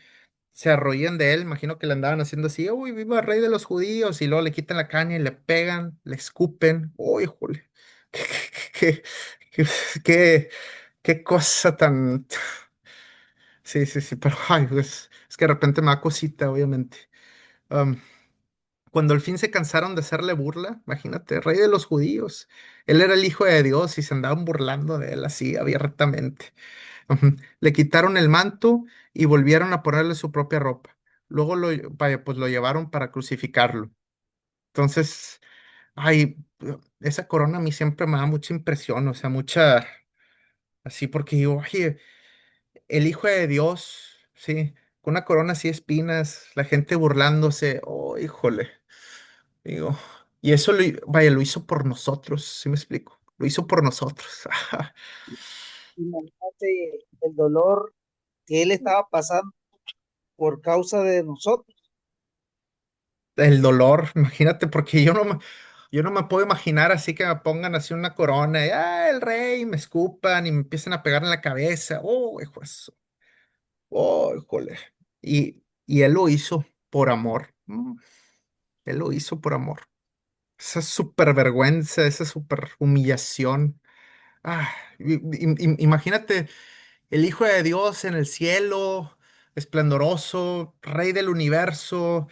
se arrodillan de él, imagino que le andaban haciendo así, uy, viva el rey de los judíos, y luego le quitan la caña y le pegan, le escupen, uy, jole, qué, qué, qué, qué cosa tan, sí, sí, sí, pero, ay, pues, es que de repente me da cosita, obviamente. Am, Cuando al fin se cansaron de hacerle burla, imagínate, rey de los judíos, él era el hijo de Dios y se andaban burlando de él así abiertamente. Ujú. Le quitaron el manto y volvieron a ponerle su propia ropa. Luego vaya, pues lo llevaron para crucificarlo. Entonces, ay, esa corona a mí siempre me da mucha impresión, o sea, mucha, así porque digo, oye, el Hijo de Dios, sí, con una corona así de espinas, la gente burlándose, oh, híjole, digo, y eso vaya, lo hizo por nosotros, ¿sí me explico? Lo hizo por nosotros. Imagínate el dolor que él estaba pasando por causa de nosotros. El dolor, imagínate, porque yo no me puedo imaginar así que me pongan así una corona y el rey, me escupan y me empiezan a pegar en la cabeza. Oh, hijo de oh, híjole. Y él lo hizo por amor. Él lo hizo por amor. Esa super vergüenza, esa super humillación. Ah, imagínate el Hijo de Dios en el cielo, esplendoroso, rey del universo,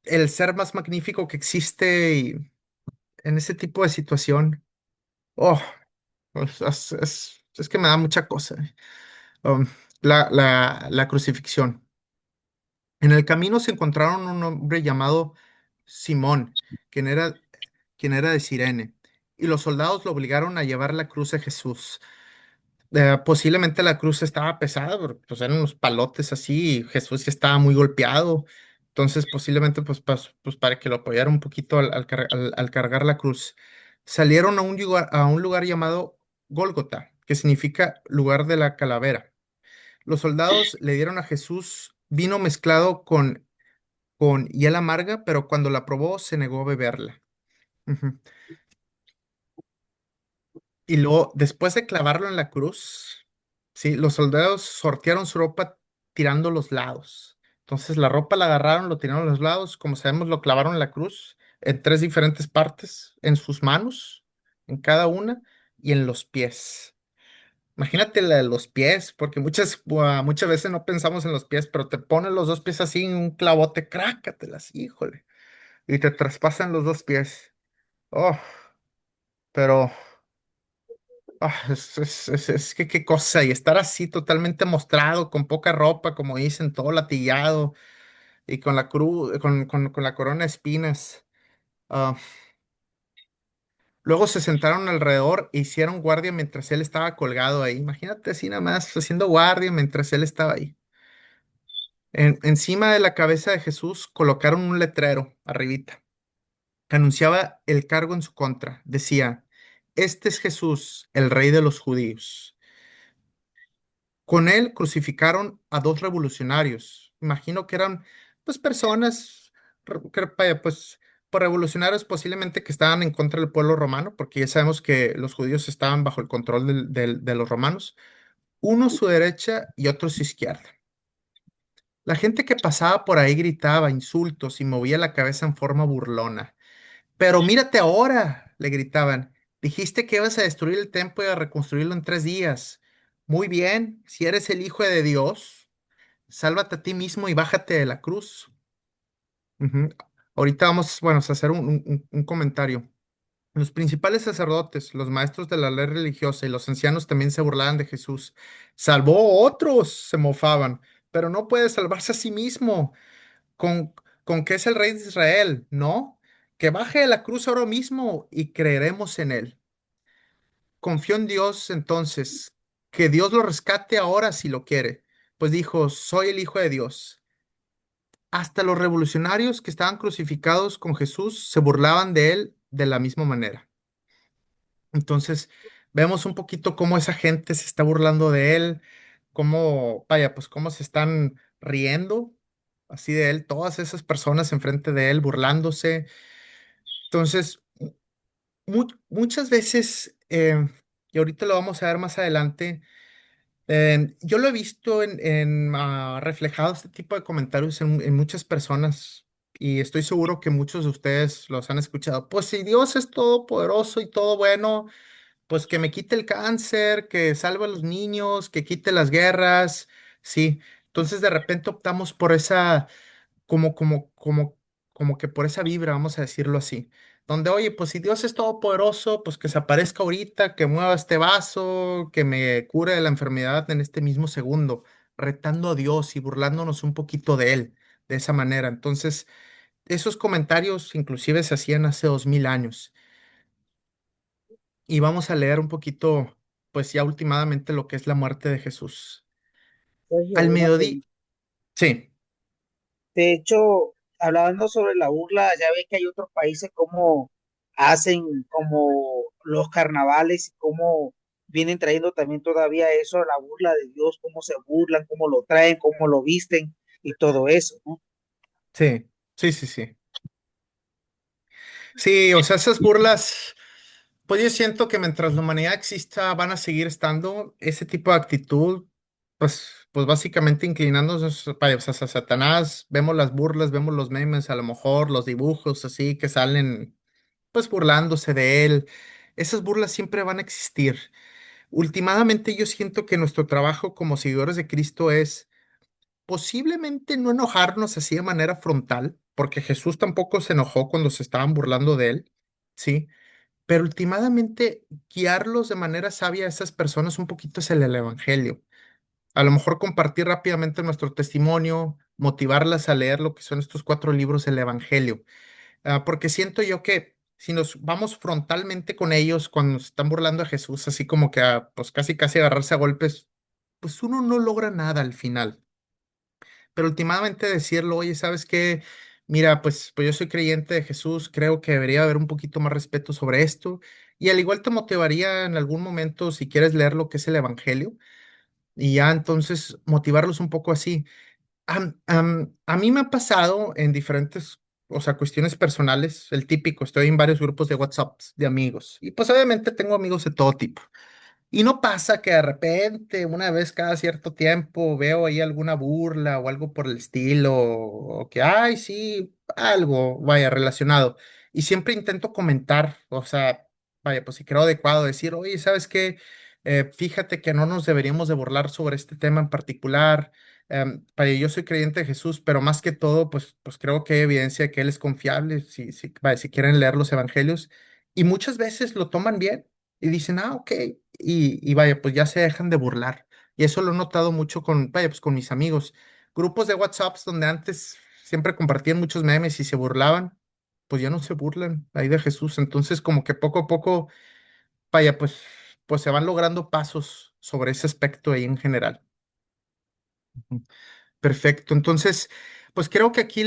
el ser más magnífico que existe y en ese tipo de situación, oh, pues, es que me da mucha cosa. Um, la crucifixión. En el camino se encontraron un hombre llamado Simón, quien era, quien era de Cirene, y los soldados lo obligaron a llevar la cruz de Jesús. Posiblemente la cruz estaba pesada, porque pues eran unos palotes así, y Jesús ya estaba muy golpeado. Entonces, posiblemente, pues, para que lo apoyara un poquito al cargar la cruz. Salieron a un lugar llamado Gólgota, que significa lugar de la calavera. Los soldados le dieron a Jesús vino mezclado con hiel amarga, pero cuando la probó se negó a beberla. Ujú. Y luego, después de clavarlo en la cruz, sí, los soldados sortearon su ropa tirando los lados. Entonces la ropa la agarraron, lo tiraron a los lados, como sabemos, lo clavaron en la cruz en tres diferentes partes, en sus manos, en cada una, y en los pies. Imagínate la de los pies, porque muchas veces no pensamos en los pies, pero te ponen los dos pies así en un clavote, crácatelas, híjole, y te traspasan los dos pies. Oh, pero es que qué cosa, y estar así totalmente mostrado, con poca ropa, como dicen, todo latillado, y con la cruz, con la corona de espinas. Ah, luego se sentaron alrededor e hicieron guardia mientras él estaba colgado ahí. Imagínate así nada más haciendo guardia mientras él estaba ahí. Encima de la cabeza de Jesús colocaron un letrero arribita que anunciaba el cargo en su contra. Decía, este es Jesús, el rey de los judíos. Con él crucificaron a dos revolucionarios. Imagino que eran pues personas, pues por revolucionarios posiblemente que estaban en contra del pueblo romano, porque ya sabemos que los judíos estaban bajo el control de los romanos. Uno a su derecha y otro a su izquierda. La gente que pasaba por ahí gritaba insultos y movía la cabeza en forma burlona. Pero mírate ahora, le gritaban. Dijiste que ibas a destruir el templo y a reconstruirlo en 3 días. Muy bien, si eres el Hijo de Dios, sálvate a ti mismo y bájate de la cruz. Ujú. Ahorita vamos, bueno, a hacer un comentario. Los principales sacerdotes, los maestros de la ley religiosa y los ancianos también se burlaban de Jesús. Salvó a otros, se mofaban, pero no puede salvarse a sí mismo. Con que es el rey de Israel, ¿no? Que baje de la cruz ahora mismo y creeremos en él. Confió en Dios entonces, que Dios lo rescate ahora si lo quiere. Pues dijo, soy el Hijo de Dios. Hasta los revolucionarios que estaban crucificados con Jesús se burlaban de él de la misma manera. Entonces, vemos un poquito cómo esa gente se está burlando de él, cómo, vaya, pues cómo se están riendo así de él, todas esas personas enfrente de él burlándose. Entonces, muchas veces, y ahorita lo vamos a ver más adelante, yo lo he visto reflejado este tipo de comentarios en muchas personas y estoy seguro que muchos de ustedes los han escuchado. Pues si Dios es todopoderoso y todo bueno, pues que me quite el cáncer, que salve a los niños, que quite las guerras, sí. Entonces de repente optamos por esa como, como, como, como que por esa vibra, vamos a decirlo así, donde, oye, pues si Dios es todopoderoso, pues que se aparezca ahorita, que mueva este vaso, que me cure de la enfermedad en este mismo segundo, retando a Dios y burlándonos un poquito de Él, de esa manera. Entonces, esos comentarios inclusive se hacían hace 2000 años. Y vamos a leer un poquito, pues ya últimamente lo que es la muerte de Jesús. Sergio, Al una mediodía, pregunta. sí, De hecho, hablando sobre la burla, ya ve que hay otros países como hacen como los carnavales y cómo vienen trayendo también todavía eso, la burla de Dios, cómo se burlan, cómo lo traen, cómo lo visten y todo eso, ¿no? sí, sí, sí, sí. Sí, o sea, esas burlas, pues yo siento que mientras la humanidad exista van a seguir estando ese tipo de actitud, pues básicamente inclinándonos pues, hacia Satanás. Vemos las burlas, vemos los memes, a lo mejor los dibujos así que salen, pues burlándose de él. Esas burlas siempre van a existir. Últimamente yo siento que nuestro trabajo como seguidores de Cristo es posiblemente no enojarnos así de manera frontal, porque Jesús tampoco se enojó cuando se estaban burlando de él, ¿sí? Pero últimamente guiarlos de manera sabia a esas personas un poquito es el evangelio. A lo mejor compartir rápidamente nuestro testimonio, motivarlas a leer lo que son estos 4 libros del evangelio. Porque siento yo que si nos vamos frontalmente con ellos cuando se están burlando a Jesús, así como que pues casi casi agarrarse a golpes, pues uno no logra nada al final. Pero últimamente decirlo, oye, ¿sabes qué? Mira, pues yo soy creyente de Jesús, creo que debería haber un poquito más respeto sobre esto. Y al igual te motivaría en algún momento, si quieres leer lo que es el Evangelio, y ya entonces motivarlos un poco así. A mí me ha pasado en diferentes, o sea, cuestiones personales, el típico, estoy en varios grupos de WhatsApp de amigos, y pues obviamente tengo amigos de todo tipo. Y no pasa que de repente, una vez cada cierto tiempo, veo ahí alguna burla o algo por el estilo, o que, ay, sí, algo, vaya, relacionado. Y siempre intento comentar, o sea, vaya, pues si creo adecuado decir, oye, ¿sabes qué? Fíjate que no nos deberíamos de burlar sobre este tema en particular. Vaya, yo soy creyente de Jesús, pero más que todo, pues creo que hay evidencia de que Él es confiable, vaya, si quieren leer los evangelios. Y muchas veces lo toman bien y dicen, ok, y vaya, pues ya se dejan de burlar. Y eso lo he notado mucho con, vaya, pues con mis amigos. Grupos de WhatsApps donde antes siempre compartían muchos memes y se burlaban, pues ya no se burlan ahí de Jesús. Entonces, como que poco a poco, vaya, pues se van logrando pasos sobre ese aspecto ahí en general. Ujú. Perfecto. Entonces, pues creo que aquí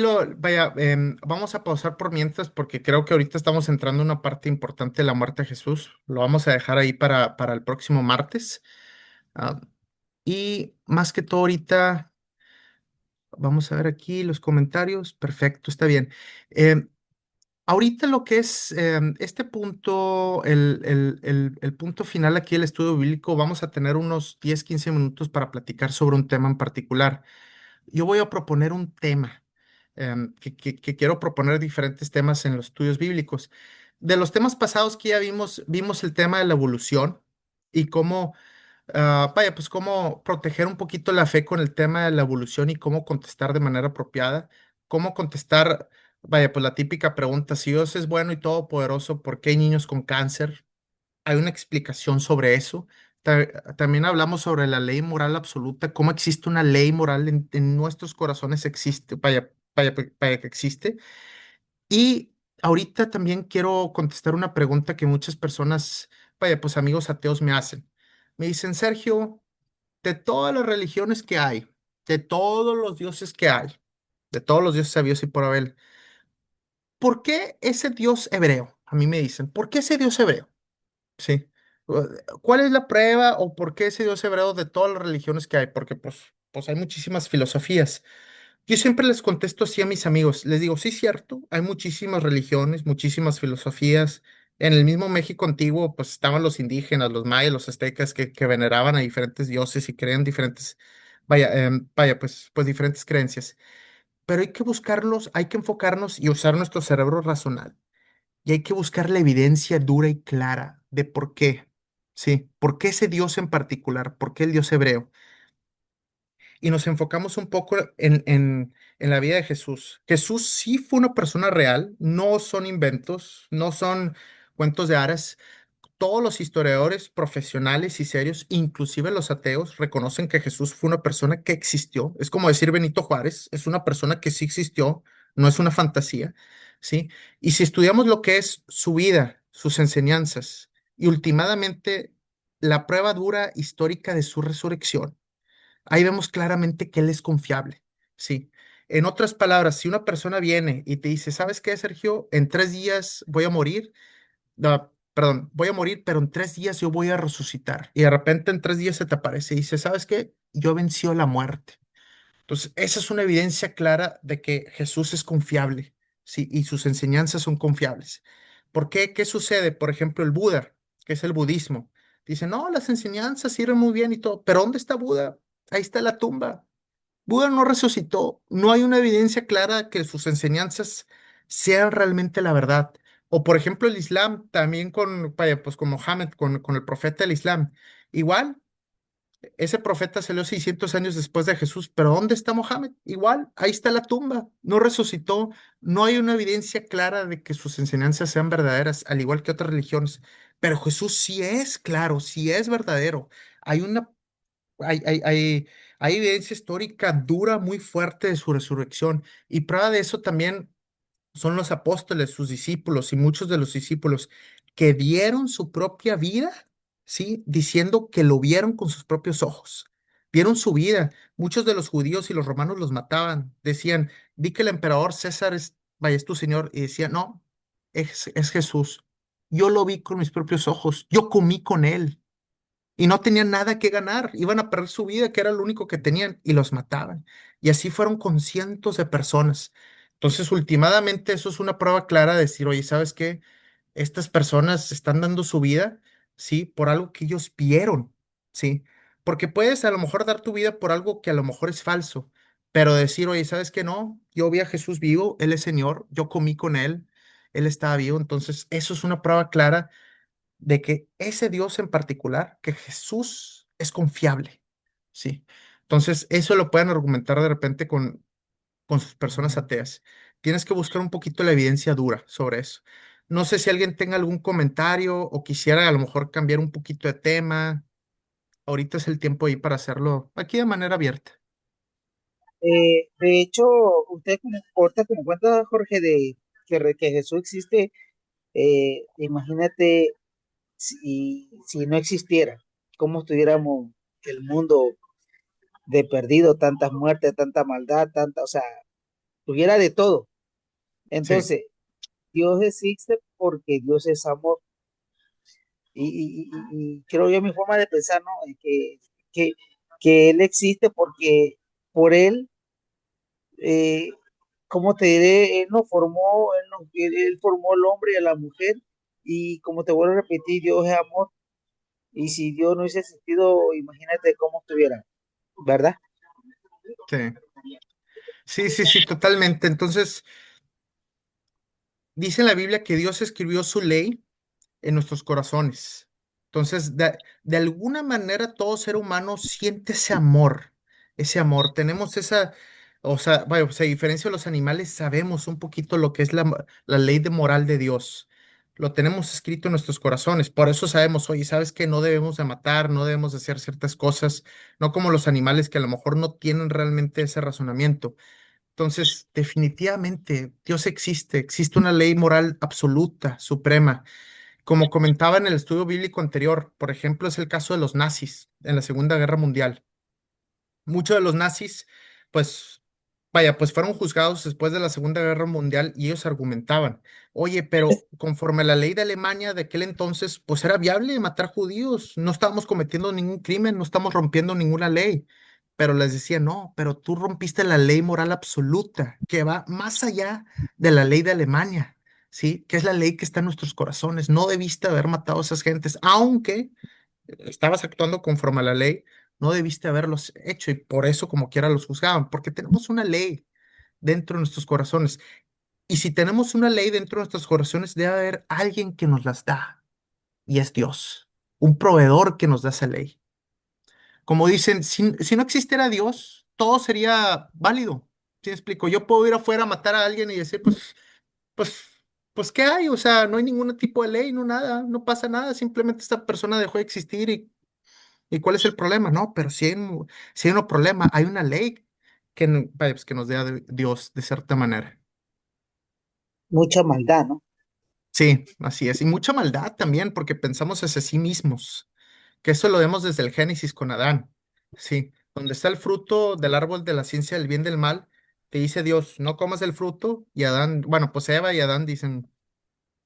vamos a pausar por mientras porque creo que ahorita estamos entrando en una parte importante de la muerte de Jesús. Lo vamos a dejar ahí para el próximo martes. Ah, y más que todo ahorita, vamos a ver aquí los comentarios. Perfecto, está bien. Em, Ahorita lo que es este punto, el punto final aquí del estudio bíblico, vamos a tener unos 10 15 minutos para platicar sobre un tema en particular. Yo voy a proponer un tema, que quiero proponer diferentes temas en los estudios bíblicos. De los temas pasados que ya vimos el tema de la evolución y cómo, pues cómo proteger un poquito la fe con el tema de la evolución y cómo contestar de manera apropiada, cómo contestar, pues la típica pregunta, si Dios es bueno y todopoderoso, ¿por qué hay niños con cáncer? Hay una explicación sobre eso. También hablamos sobre la ley moral absoluta, cómo existe una ley moral en nuestros corazones, existe, vaya que existe. Y ahorita también quiero contestar una pregunta que muchas personas, pues amigos ateos me hacen. Me dicen, Sergio, de todas las religiones que hay, de todos los dioses que hay, de todos los dioses sabios y por haber, ¿por qué ese dios hebreo? A mí me dicen, ¿por qué ese dios hebreo? Sí. ¿Cuál es la prueba o por qué ese Dios hebreo de todas las religiones que hay? Porque pues hay muchísimas filosofías. Yo siempre les contesto así a mis amigos. Les digo, sí, cierto, hay muchísimas religiones, muchísimas filosofías. En el mismo México antiguo, pues estaban los indígenas, los mayas, los aztecas que veneraban a diferentes dioses y creían diferentes, pues diferentes creencias. Pero hay que buscarlos, hay que enfocarnos y usar nuestro cerebro racional y hay que buscar la evidencia dura y clara de por qué, ¿sí? ¿Por qué ese Dios en particular? ¿Por qué el Dios hebreo? Y nos enfocamos un poco en la vida de Jesús. Jesús sí fue una persona real, no son inventos, no son cuentos de hadas. Todos los historiadores profesionales y serios, inclusive los ateos, reconocen que Jesús fue una persona que existió. Es como decir Benito Juárez, es una persona que sí existió, no es una fantasía, ¿sí? Y si estudiamos lo que es su vida, sus enseñanzas y últimamente la prueba dura histórica de su resurrección, ahí vemos claramente que él es confiable, ¿sí? En otras palabras, si una persona viene y te dice, ¿sabes qué, Sergio? En 3 días voy a morir, no, perdón, voy a morir, pero en 3 días yo voy a resucitar. Y de repente en 3 días se te aparece y dice, ¿sabes qué? Yo vencí a la muerte. Entonces, esa es una evidencia clara de que Jesús es confiable, ¿sí? Y sus enseñanzas son confiables. ¿Por qué? ¿Qué sucede? Por ejemplo, el Buda, que es el budismo. Dice, no, las enseñanzas sirven muy bien y todo, pero ¿dónde está Buda? Ahí está la tumba. Buda no resucitó, no hay una evidencia clara que sus enseñanzas sean realmente la verdad. O por ejemplo el Islam, también pues con Mohammed, con el profeta del Islam. Igual, ese profeta salió 600 años después de Jesús, pero ¿dónde está Mohammed? Igual, ahí está la tumba, no resucitó, no hay una evidencia clara de que sus enseñanzas sean verdaderas, al igual que otras religiones. Pero Jesús sí es claro, sí es verdadero. Hay una hay, hay, hay, hay evidencia histórica dura, muy fuerte de su resurrección. Y prueba de eso también son los apóstoles, sus discípulos y muchos de los discípulos que dieron su propia vida, ¿sí? Diciendo que lo vieron con sus propios ojos. Vieron su vida. Muchos de los judíos y los romanos los mataban. Decían, vi que el emperador César es tu señor. Y decía, no, es Jesús. Yo lo vi con mis propios ojos. Yo comí con él y no tenían nada que ganar, iban a perder su vida, que era lo único que tenían, y los mataban. Y así fueron con cientos de personas. Entonces, últimamente, eso es una prueba clara de decir, oye, ¿sabes qué? Estas personas están dando su vida, ¿sí? Por algo que ellos vieron, ¿sí? Porque puedes a lo mejor dar tu vida por algo que a lo mejor es falso, pero decir, oye, ¿sabes qué? No, yo vi a Jesús vivo, Él es Señor, yo comí con Él, Él estaba vivo. Entonces, eso es una prueba clara de que ese Dios en particular, que Jesús es confiable, ¿sí? Entonces, eso lo pueden argumentar de repente con sus personas ateas. Tienes que buscar un poquito la evidencia dura sobre eso. No sé si alguien tenga algún comentario o quisiera a lo mejor cambiar un poquito de tema. Ahorita es el tiempo ahí para hacerlo aquí de manera abierta. De hecho, usted como, ahorita como cuenta, Jorge, de que Jesús existe, imagínate si no existiera, cómo estuviéramos el mundo. de perdido, tantas muertes, tanta maldad, tanta, o sea, tuviera de todo. Sí, Entonces, Dios existe porque Dios es amor. Y creo yo mi forma de pensar, ¿no? Es que, que Él existe porque por Él, eh, como te diré, Él formó al hombre y a la mujer. Y como te vuelvo a repetir, Dios es amor. Y si Dios no hubiese existido, imagínate cómo estuviera, ¿verdad? sí. Sí, sí, sí, totalmente. Entonces, dice en la Biblia que Dios escribió su ley en nuestros corazones. Entonces, de alguna manera, todo ser humano siente ese amor, ese amor. Tenemos esa, o sea, vaya, pues, a diferencia de los animales, sabemos un poquito lo que es la ley de moral de Dios. Lo tenemos escrito en nuestros corazones. Por eso sabemos, oye, sabes que no debemos de matar, no debemos de hacer ciertas cosas, no como los animales que a lo mejor no tienen realmente ese razonamiento. Entonces, definitivamente, Dios existe, existe una ley moral absoluta, suprema. Como comentaba en el estudio bíblico anterior, por ejemplo, es el caso de los nazis en la Segunda Guerra Mundial. Muchos de los nazis, pues, vaya, pues fueron juzgados después de la Segunda Guerra Mundial y ellos argumentaban, oye, pero conforme a la ley de Alemania de aquel entonces, pues era viable matar judíos, no estábamos cometiendo ningún crimen, no estamos rompiendo ninguna ley. Pero les decía, no, pero tú rompiste la ley moral absoluta, que va más allá de la ley de Alemania, ¿sí? Que es la ley que está en nuestros corazones. No debiste haber matado a esas gentes, aunque estabas actuando conforme a la ley, no debiste haberlos hecho y por eso como quiera los juzgaban, porque tenemos una ley dentro de nuestros corazones. Y si tenemos una ley dentro de nuestros corazones, debe haber alguien que nos las da y es Dios, un proveedor que nos da esa ley. Como dicen, si no existiera Dios, todo sería válido. ¿Sí me explico? Yo puedo ir afuera a matar a alguien y decir, pues, pues, ¿qué hay? O sea, no hay ningún tipo de ley, no nada, no pasa nada, simplemente esta persona dejó de existir ¿y cuál es el problema? No, pero si hay un problema, hay una ley que, vaya, pues, que nos da Dios de cierta manera. Mucha maldad, ¿no? Sí, así es. Y mucha maldad también, porque pensamos hacia sí mismos, que eso lo vemos desde el Génesis con Adán. Sí, donde está el fruto del árbol de la ciencia del bien y del mal, te dice Dios, no comas el fruto, y Adán, bueno, pues Eva y Adán dicen,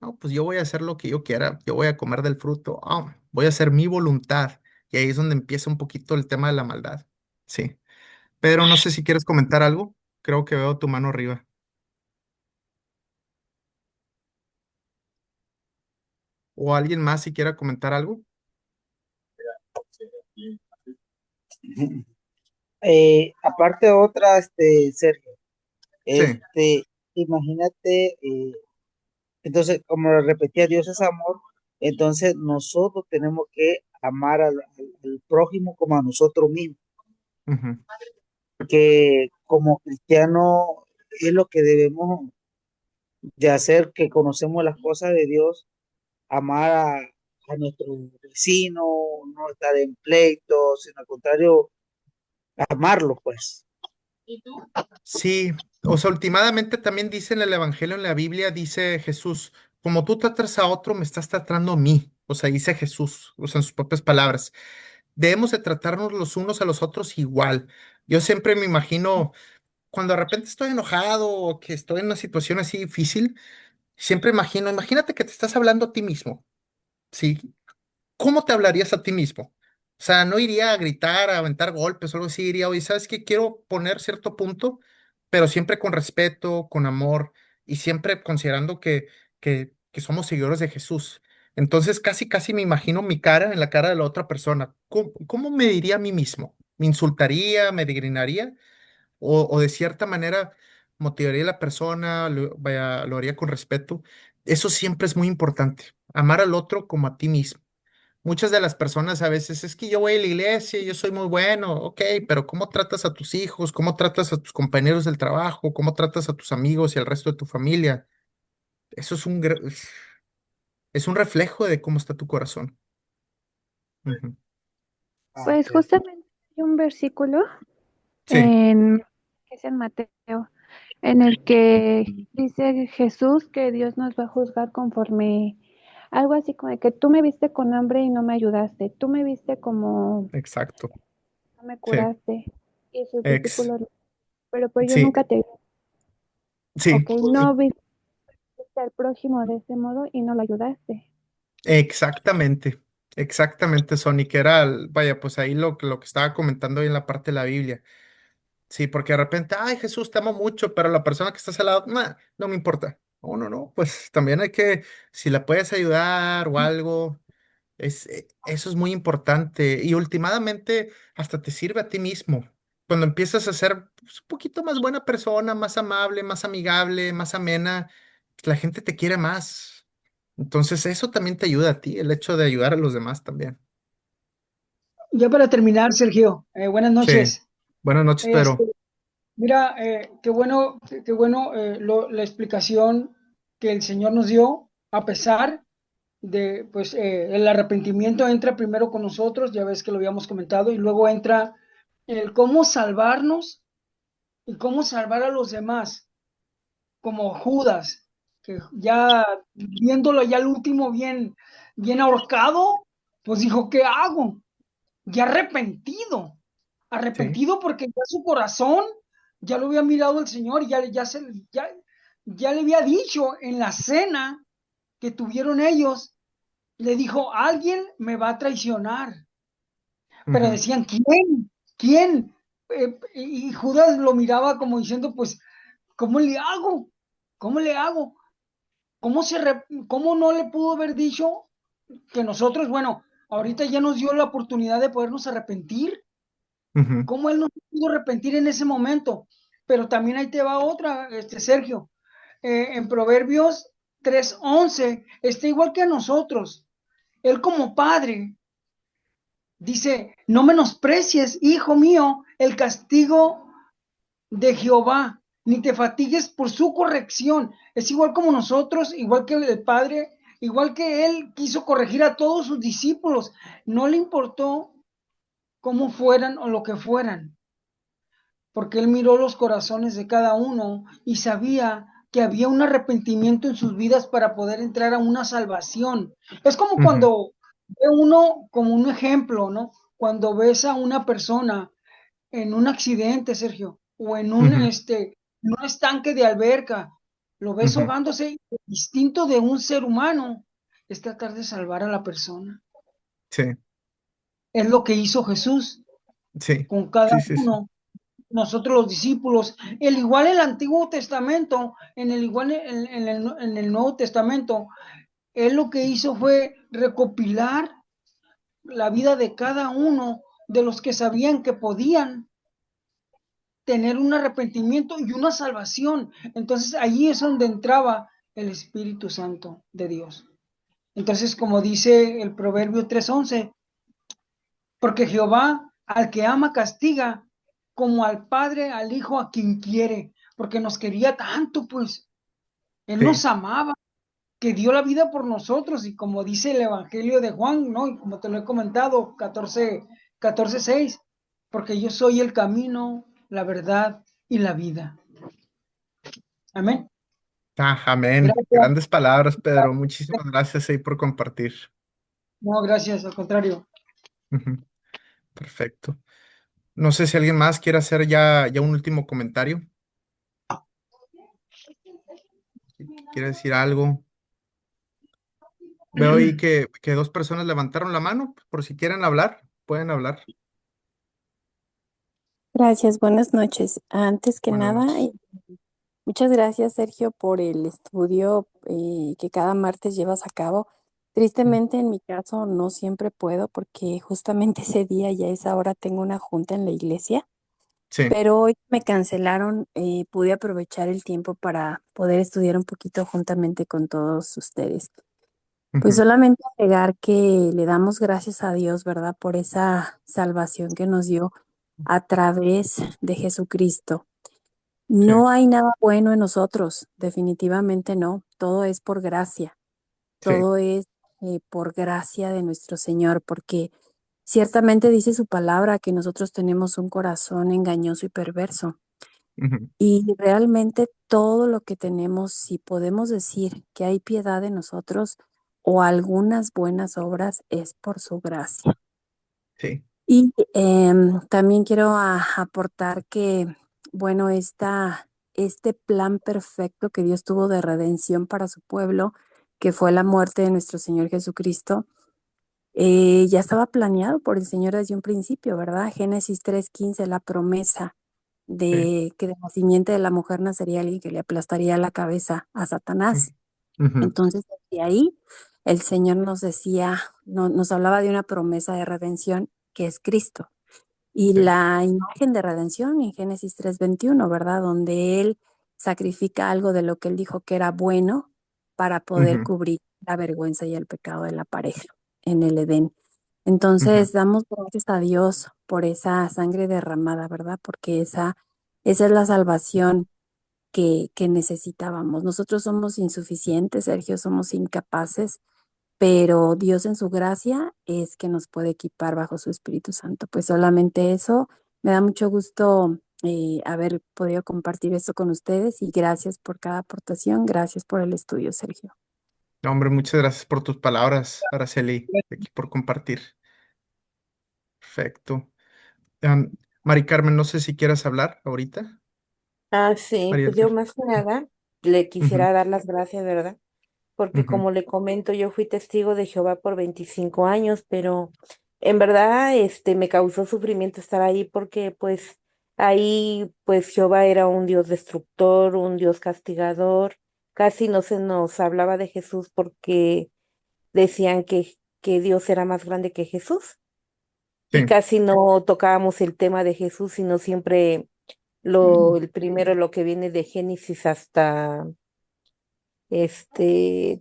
no, pues yo voy a hacer lo que yo quiera, yo voy a comer del fruto, voy a hacer mi voluntad. Y ahí es donde empieza un poquito el tema de la maldad. Sí. Pedro, no sé si quieres comentar algo. Creo que veo tu mano arriba. O alguien más si quiera comentar algo. Aparte otra, Sergio, Sí, imagínate, entonces, como lo repetía, Dios es amor, entonces nosotros tenemos que amar al prójimo como a nosotros mismos, ujú. que como cristianos es lo que debemos de hacer, que conocemos las cosas de Dios, amar a nuestro vecino, no estar en pleitos, sino al contrario, amarlo, pues. Sí, o sea, últimamente también dice en el Evangelio, en la Biblia, dice Jesús, como tú tratas a otro, me estás tratando a mí. O sea, dice Jesús, o sea, en sus propias palabras. Debemos de tratarnos los unos a los otros igual. Yo siempre me imagino, cuando de repente estoy enojado o que estoy en una situación así difícil, siempre imagínate que te estás hablando a ti mismo, ¿sí? ¿Cómo te hablarías a ti mismo? O sea, no iría a gritar, a aventar golpes o algo así, diría, oye, ¿sabes qué? Quiero poner cierto punto, pero siempre con respeto, con amor y siempre considerando que somos seguidores de Jesús. Entonces, casi, casi me imagino mi cara en la cara de la otra persona. ¿Cómo me diría a mí mismo? ¿Me insultaría? ¿Me degrinaría? O de cierta manera motivaría a la persona, vaya, lo haría con respeto? Eso siempre es muy importante. Amar al otro como a ti mismo. Muchas de las personas a veces es que yo voy a la iglesia, yo soy muy bueno, ok, pero ¿cómo tratas a tus hijos? ¿Cómo tratas a tus compañeros del trabajo? ¿Cómo tratas a tus amigos y al resto de tu familia? Eso es un reflejo de cómo está tu corazón. Ujú. Ah, Pues ok. justamente hay un versículo Sí, que es en Mateo, en el que dice Jesús que Dios nos va a juzgar conforme algo así como de que tú me viste con hambre y no me ayudaste, tú me viste como exacto. no me Sí, curaste. y sus Ex, discípulos, pero pues yo sí, nunca te vi, sí, ok, no viste al prójimo de ese modo y no lo ayudaste. exactamente, exactamente, Sonic, era, vaya, pues ahí lo que estaba comentando ahí en la parte de la Biblia. Sí, porque de repente, ay, Jesús, te amo mucho, pero la persona que está al lado, "Nah, no me importa. No, no, no, pues también hay que, si la puedes ayudar o algo, eso es muy importante. Y últimamente hasta te sirve a ti mismo. Cuando empiezas a ser pues, un poquito más buena persona, más amable, más amigable, más amena, la gente te quiere más. Entonces eso también te ayuda a ti, el hecho de ayudar a los demás también. Ya para terminar, Sergio, buenas Sí. noches. Buenas noches, Este, Pedro. mira, qué bueno la explicación que el Señor nos dio, a pesar de, pues, el arrepentimiento entra primero con nosotros, ya ves que lo habíamos comentado, y luego entra el cómo salvarnos y cómo salvar a los demás, como Judas, que ya viéndolo ya el último bien ahorcado, pues dijo, ¿qué hago? Ya arrepentido, Sí. arrepentido porque ya su corazón ya lo había mirado el Señor y ya le había dicho en la cena que tuvieron ellos, le dijo, alguien me va a traicionar, pero Ujú, decían, ¿quién? ¿Quién? Y Judas lo miraba como diciendo, pues, ¿cómo le hago? ¿Cómo le hago? ¿Cómo no le pudo haber dicho que nosotros, bueno, ahorita ya nos dio la oportunidad de podernos arrepentir? ujú, ¿Cómo él no se pudo arrepentir en ese momento? Pero también ahí te va otra, Sergio. En Proverbios 3:11 está igual que a nosotros. Él como padre dice, no menosprecies, hijo mío, el castigo de Jehová, ni te fatigues por su corrección. Es igual como nosotros, igual que el padre, igual que él quiso corregir a todos sus discípulos. No le importó cómo fueran o lo que fueran, porque él miró los corazones de cada uno y sabía que había un arrepentimiento en sus vidas para poder entrar a una salvación. Es como ujú, cuando ve uno, como un ejemplo, ¿no? Cuando ves a una persona en un accidente, Sergio, o ujú, en un estanque de alberca, lo ves ujú. ahogándose, el instinto de un ser humano es tratar de salvar a la persona. Sí, Es lo que hizo Jesús sí, con cada sí, sí, sí. uno, nosotros los discípulos, el igual en el Antiguo Testamento, en el Nuevo Testamento, él lo que hizo fue recopilar la vida de cada uno de los que sabían que podían tener un arrepentimiento y una salvación. Entonces allí es donde entraba el Espíritu Santo de Dios. Entonces, como dice el Proverbio 3:11, porque Jehová al que ama castiga, como al Padre, al Hijo, a quien quiere, porque nos quería tanto, pues. Él nos Sí. amaba, que dio la vida por nosotros, y como dice el Evangelio de Juan, ¿no? Y como te lo he comentado, 14:6, porque yo soy el camino, la verdad y la vida. Amén. Ah, amén. Gracias. Grandes palabras, Pedro. Muchísimas gracias ahí por compartir. No, gracias, al contrario. Ujú, perfecto. No sé si alguien más quiere hacer ya un último comentario. ¿Quiere decir algo? Veo ahí que dos personas levantaron la mano. Por si quieren hablar, pueden hablar. Gracias, buenas noches. Antes que Buenas nada, noches. muchas gracias, Sergio, por el estudio que cada martes llevas a cabo. Mm, Tristemente, en mi caso, no siempre puedo porque justamente ese día y a esa hora tengo una junta en la iglesia, sí. pero hoy me cancelaron, pude aprovechar el tiempo para poder estudiar un poquito juntamente con todos ustedes. Pues Ujú, solamente agregar que le damos gracias a Dios, ¿verdad? Por esa salvación que nos dio a través de Jesucristo. sí. No hay nada bueno en nosotros, definitivamente no. Todo es por gracia, Sí. todo es por gracia de nuestro Señor, porque ciertamente dice su palabra que nosotros tenemos un corazón engañoso y perverso. Ujú, Y realmente todo lo que tenemos, si podemos decir que hay piedad en nosotros o algunas buenas obras, es por su gracia. sí. Y también quiero aportar que, bueno, este plan perfecto que Dios tuvo de redención para su pueblo, que fue la muerte de nuestro Señor Jesucristo, ya estaba planeado por el Señor desde un principio, ¿verdad? Génesis 3:15, la promesa Sí. de que de la simiente de la mujer nacería alguien que le aplastaría la cabeza a Satanás. Ujú. Entonces, desde ahí, el Señor nos decía, nos hablaba de una promesa de redención que es Cristo. Y Sí. la imagen de redención en Génesis 3:21, ¿verdad? Donde Él sacrifica algo de lo que Él dijo que era bueno para poder Ujú. cubrir la vergüenza y el pecado de la pareja en el Edén. Ujú. Entonces, damos gracias a Dios por esa sangre derramada, ¿verdad? Porque esa es la salvación que necesitábamos. Nosotros somos insuficientes, Sergio, somos incapaces, pero Dios en su gracia es que nos puede equipar bajo su Espíritu Santo. Pues solamente eso, me da mucho gusto haber podido compartir esto con ustedes y gracias por cada aportación, gracias por el estudio, Sergio. No, hombre, muchas gracias por tus palabras, Araceli, aquí por compartir. Perfecto. Am, Mari Carmen, no sé si quieras hablar ahorita. Ah, sí, María pues del yo Carmen. más que nada le Ujú. quisiera dar las gracias, ¿verdad? Porque Ujú. como le comento, yo fui testigo de Jehová por 25 años, pero en verdad me causó sufrimiento estar ahí porque pues ahí pues Jehová era un Dios destructor, un Dios castigador, casi no se nos hablaba de Jesús porque decían que Dios era más grande que Jesús y Sí. casi no tocábamos el tema de Jesús, sino siempre el primero lo que viene de Génesis hasta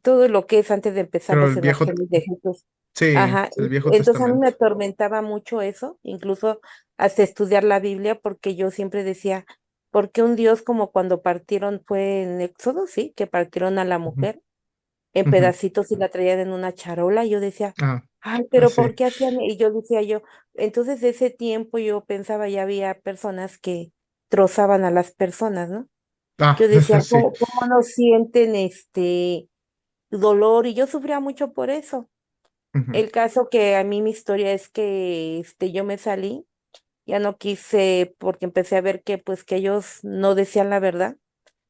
todo lo que es antes de empezar Creo los el viejo, evangelios de Jesús. sí, Ajá, el Viejo entonces a mí me Testamento. atormentaba mucho eso, incluso hasta estudiar la Biblia, porque yo siempre decía, ¿por qué un Dios como cuando partieron fue en Éxodo, sí, que partieron a la Ujú. mujer en Ujú. pedacitos y la traían en una charola? Y yo decía, Ah, ay, ah, pero ¿por sí. qué hacían? Y yo decía yo, entonces de ese tiempo yo pensaba, ya había personas que trozaban a las personas, ¿no? Ah, Yo decía, sí. cómo no sienten dolor? Y yo sufría mucho por eso. Ujú. El caso que a mí mi historia es que yo me salí, ya no quise porque empecé a ver que pues que ellos no decían la verdad,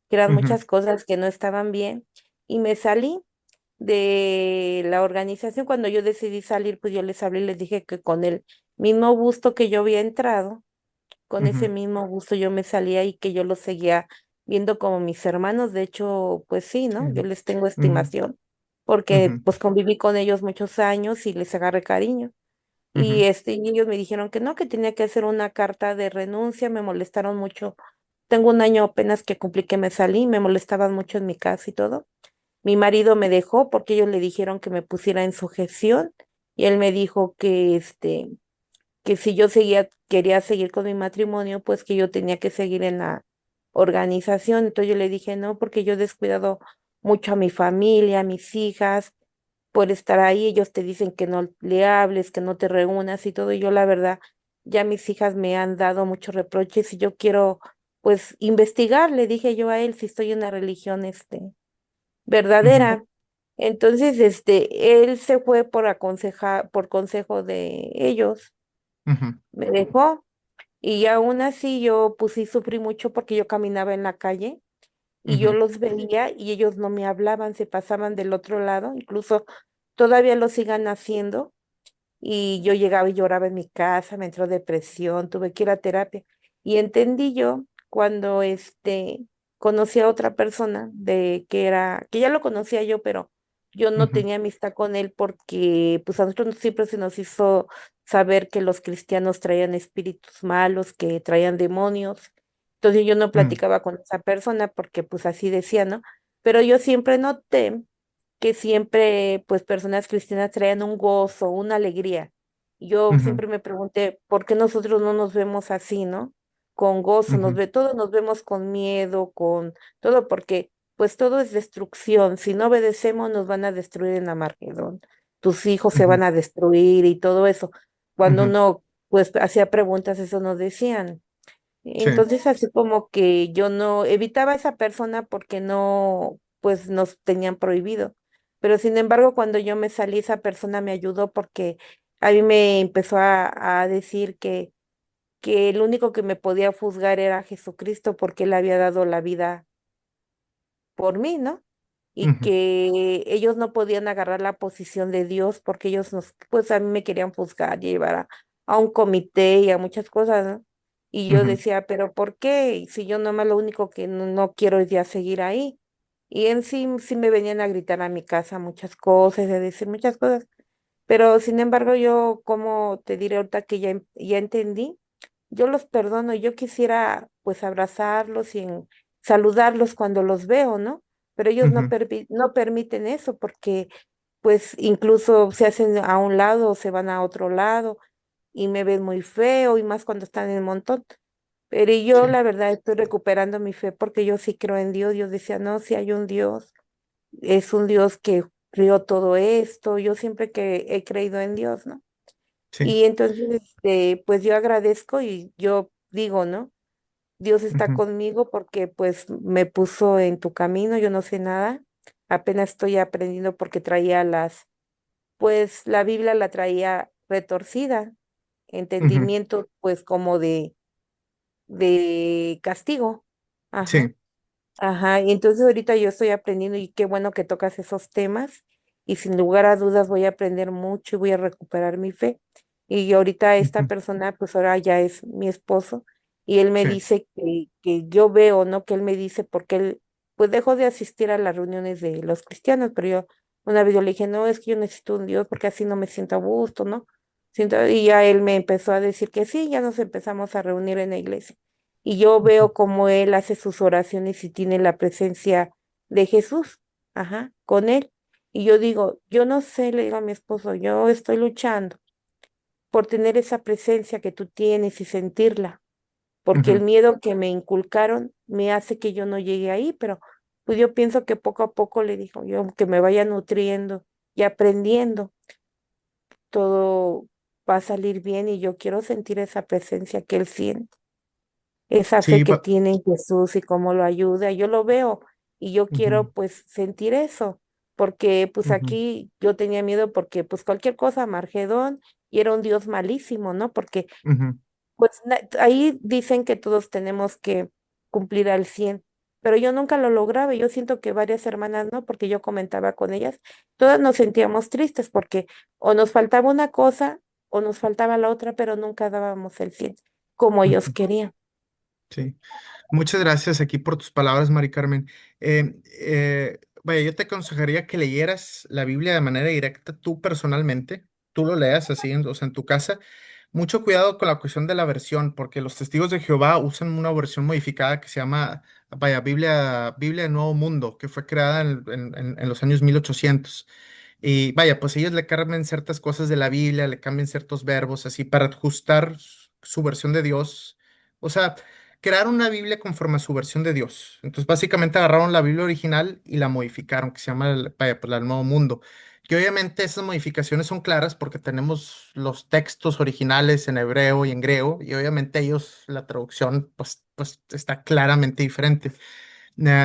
que eran Ujú. muchas cosas que no estaban bien y me salí de la organización. Cuando yo decidí salir, pues yo les hablé y les dije que con el mismo gusto que yo había entrado, con ese Ujú. mismo gusto yo me salía y que yo los seguía viendo como mis hermanos. De hecho, pues sí, Sí. ¿no? Yo les tengo Ujú. estimación porque Ujú. pues conviví con ellos muchos años y les agarré cariño. Y, Ujú. y ellos me dijeron que no, que tenía que hacer una carta de renuncia, me molestaron mucho. Tengo un año apenas que cumplí que me salí, me molestaban mucho en mi casa y todo. Mi marido me dejó porque ellos le dijeron que me pusiera en sujeción y él me dijo que si yo quería seguir con mi matrimonio, pues que yo tenía que seguir en la organización. Entonces yo le dije no, porque yo he descuidado mucho a mi familia, a mis hijas, por estar ahí. Ellos te dicen que no le hables, que no te reúnas y todo. Y yo la verdad, ya mis hijas me han dado muchos reproches y yo quiero pues investigar, le dije yo a él si estoy en una religión Ujú. verdadera. Entonces, él se fue por por consejo de ellos, Ujú. me dejó. Y aún así yo pues sí sufrí mucho porque yo caminaba en la calle y yo Ujú. los veía y ellos no me hablaban, se pasaban del otro lado, incluso todavía lo sigan haciendo. Y yo llegaba y lloraba en mi casa, me entró depresión, tuve que ir a terapia. Y entendí yo cuando conocí a otra persona que ya lo conocía yo, pero yo no Ujú. tenía amistad con él porque pues a nosotros siempre se nos hizo saber que los cristianos traían espíritus malos, que traían demonios. Entonces yo no Mm. platicaba con esa persona porque pues así decía, ¿no? Pero yo siempre noté que siempre, pues, personas cristianas traían un gozo, una alegría. Y yo Ujú. siempre me pregunté, ¿por qué nosotros no nos vemos así, no? Con gozo, Ujú. todos nos vemos con miedo, con todo, porque pues todo es destrucción. Si no obedecemos, nos van a destruir en Armagedón. Tus hijos se Ujú. van a destruir y todo eso. Cuando Ujú. uno, pues, hacía preguntas, eso nos decían. Sí. Entonces, así como que yo no evitaba a esa persona porque no, pues nos tenían prohibido. Pero sin embargo, cuando yo me salí, esa persona me ayudó porque a mí me empezó a decir que el único que me podía juzgar era Jesucristo porque él había dado la vida por mí, ¿no? Y Ujú, que ellos no podían agarrar la posición de Dios porque ellos pues a mí me querían juzgar y llevar a un comité y a muchas cosas, ¿no? Y yo ujú, decía, pero ¿por qué? Y si yo nomás lo único que no quiero es ya seguir ahí. Y en sí, sí me venían a gritar a mi casa muchas cosas, a decir muchas cosas. Pero sin embargo, yo, como te diré ahorita que ya entendí, yo los perdono, yo quisiera pues abrazarlos y saludarlos cuando los veo, ¿no? Pero ellos ujú. no permiten eso porque pues incluso se hacen a un lado o se van a otro lado y me ven muy feo y más cuando están en el montón. Pero yo Sí, la verdad estoy recuperando mi fe porque yo sí creo en Dios. Dios decía, no, si hay un Dios, es un Dios que crió todo esto. Yo siempre que he creído en Dios, ¿no? sí. Y entonces, pues yo agradezco y yo digo, ¿no? Dios está Ujú, conmigo porque pues me puso en tu camino, yo no sé nada, apenas estoy aprendiendo porque traía pues la Biblia la traía retorcida, ujú. entendimiento pues como de castigo. Ajá. Sí. Ajá, y entonces ahorita yo estoy aprendiendo y qué bueno que tocas esos temas y sin lugar a dudas voy a aprender mucho y voy a recuperar mi fe. Y ahorita esta Ujú, persona pues ahora ya es mi esposo y él me sí. dice que yo veo, ¿no? Que él me dice porque él pues dejó de asistir a las reuniones de los cristianos, pero yo una vez yo le dije, no, es que yo necesito un Dios porque así no me siento a gusto, ¿no? Y ya él me empezó a decir que sí, ya nos empezamos a reunir en la iglesia y yo Ujú, veo cómo él hace sus oraciones y tiene la presencia de Jesús, ajá, con él. Y yo digo, yo no sé, le digo a mi esposo, yo estoy luchando por tener esa presencia que tú tienes y sentirla, porque el ujú. miedo que me inculcaron me hace que yo no llegue ahí, pero pues yo pienso que poco a poco le digo, yo que me vaya nutriendo y aprendiendo, todo va a salir bien y yo quiero sentir esa presencia que él siente, esa fe Sí, que tiene en Jesús y cómo lo ayuda. Yo lo veo y yo ujú, quiero pues sentir eso, porque pues ujú, aquí yo tenía miedo porque pues cualquier cosa, Margedón, y era un Dios malísimo, ¿no? Porque ujú, pues ahí dicen que todos tenemos que cumplir al 100 pero yo nunca lo lograba. Y yo siento que varias hermanas, ¿no? Porque yo comentaba con ellas, todas nos sentíamos tristes porque o nos faltaba una cosa o nos faltaba la otra, pero nunca dábamos el 100 como ellos ujú. querían. Sí. Muchas gracias aquí por tus palabras, Mari Carmen. Vaya, yo te aconsejaría que leyeras la Biblia de manera directa, tú personalmente, tú lo leas así, o sea, en tu casa. Mucho cuidado con la cuestión de la versión, porque los testigos de Jehová usan una versión modificada que se llama, vaya, Biblia del Nuevo Mundo, que fue creada en los años 1800. Y vaya, pues ellos le cambian ciertas cosas de la Biblia, le cambian ciertos verbos así para ajustar su versión de Dios. O sea, crearon una Biblia conforme a su versión de Dios. Entonces, básicamente agarraron la Biblia original y la modificaron, que se llama, vaya, pues, el Nuevo Mundo. Que obviamente esas modificaciones son claras porque tenemos los textos originales en hebreo y en griego, y obviamente ellos, la traducción, pues está claramente diferente.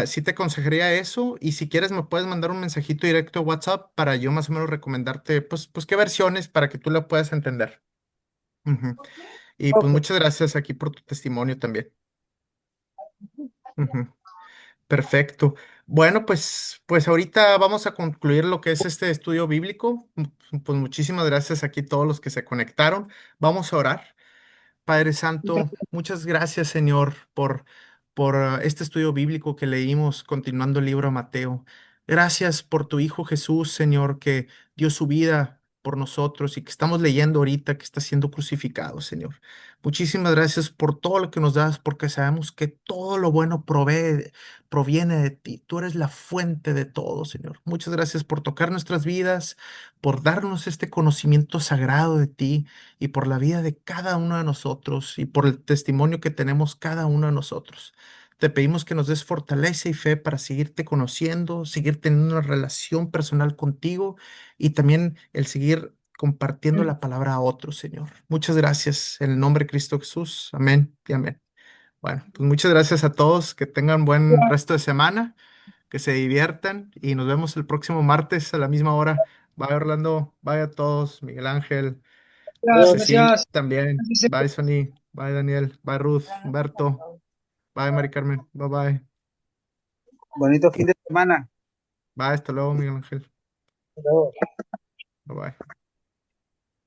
Sí te aconsejaría eso, y si quieres me puedes mandar un mensajito directo a WhatsApp para yo más o menos recomendarte, pues qué versiones para que tú la puedas entender. Ujú. Y pues Ok. muchas gracias aquí por tu testimonio también. Ujú. Perfecto. Bueno, pues ahorita vamos a concluir lo que es este estudio bíblico. Pues muchísimas gracias aquí a todos los que se conectaron. Vamos a orar. Padre Santo, muchas gracias, Señor, por este estudio bíblico que leímos continuando el libro de Mateo. Gracias por tu Hijo Jesús, Señor, que dio su vida por nosotros y que estamos leyendo ahorita que está siendo crucificado, Señor. Muchísimas gracias por todo lo que nos das, porque sabemos que todo lo bueno proviene de ti. Tú eres la fuente de todo, Señor. Muchas gracias por tocar nuestras vidas, por darnos este conocimiento sagrado de ti y por la vida de cada uno de nosotros y por el testimonio que tenemos cada uno de nosotros. Te pedimos que nos des fortaleza y fe para seguirte conociendo, seguir teniendo una relación personal contigo y también el seguir compartiendo la palabra a otros, Señor. Muchas gracias en el nombre de Cristo Jesús. Amén y amén. Bueno, pues muchas gracias a todos, que tengan buen resto de semana, que se diviertan y nos vemos el próximo martes a la misma hora. Bye Orlando, bye a todos, Miguel Ángel. Adiós. Cecil Gracias. también. Bye, Sonny. Bye, Daniel. Bye, Ruth. Humberto. Bye, Mari Carmen. Bye, bye. Bonito fin de semana. Bye, hasta luego, Miguel Ángel. Hasta luego. Bye, bye.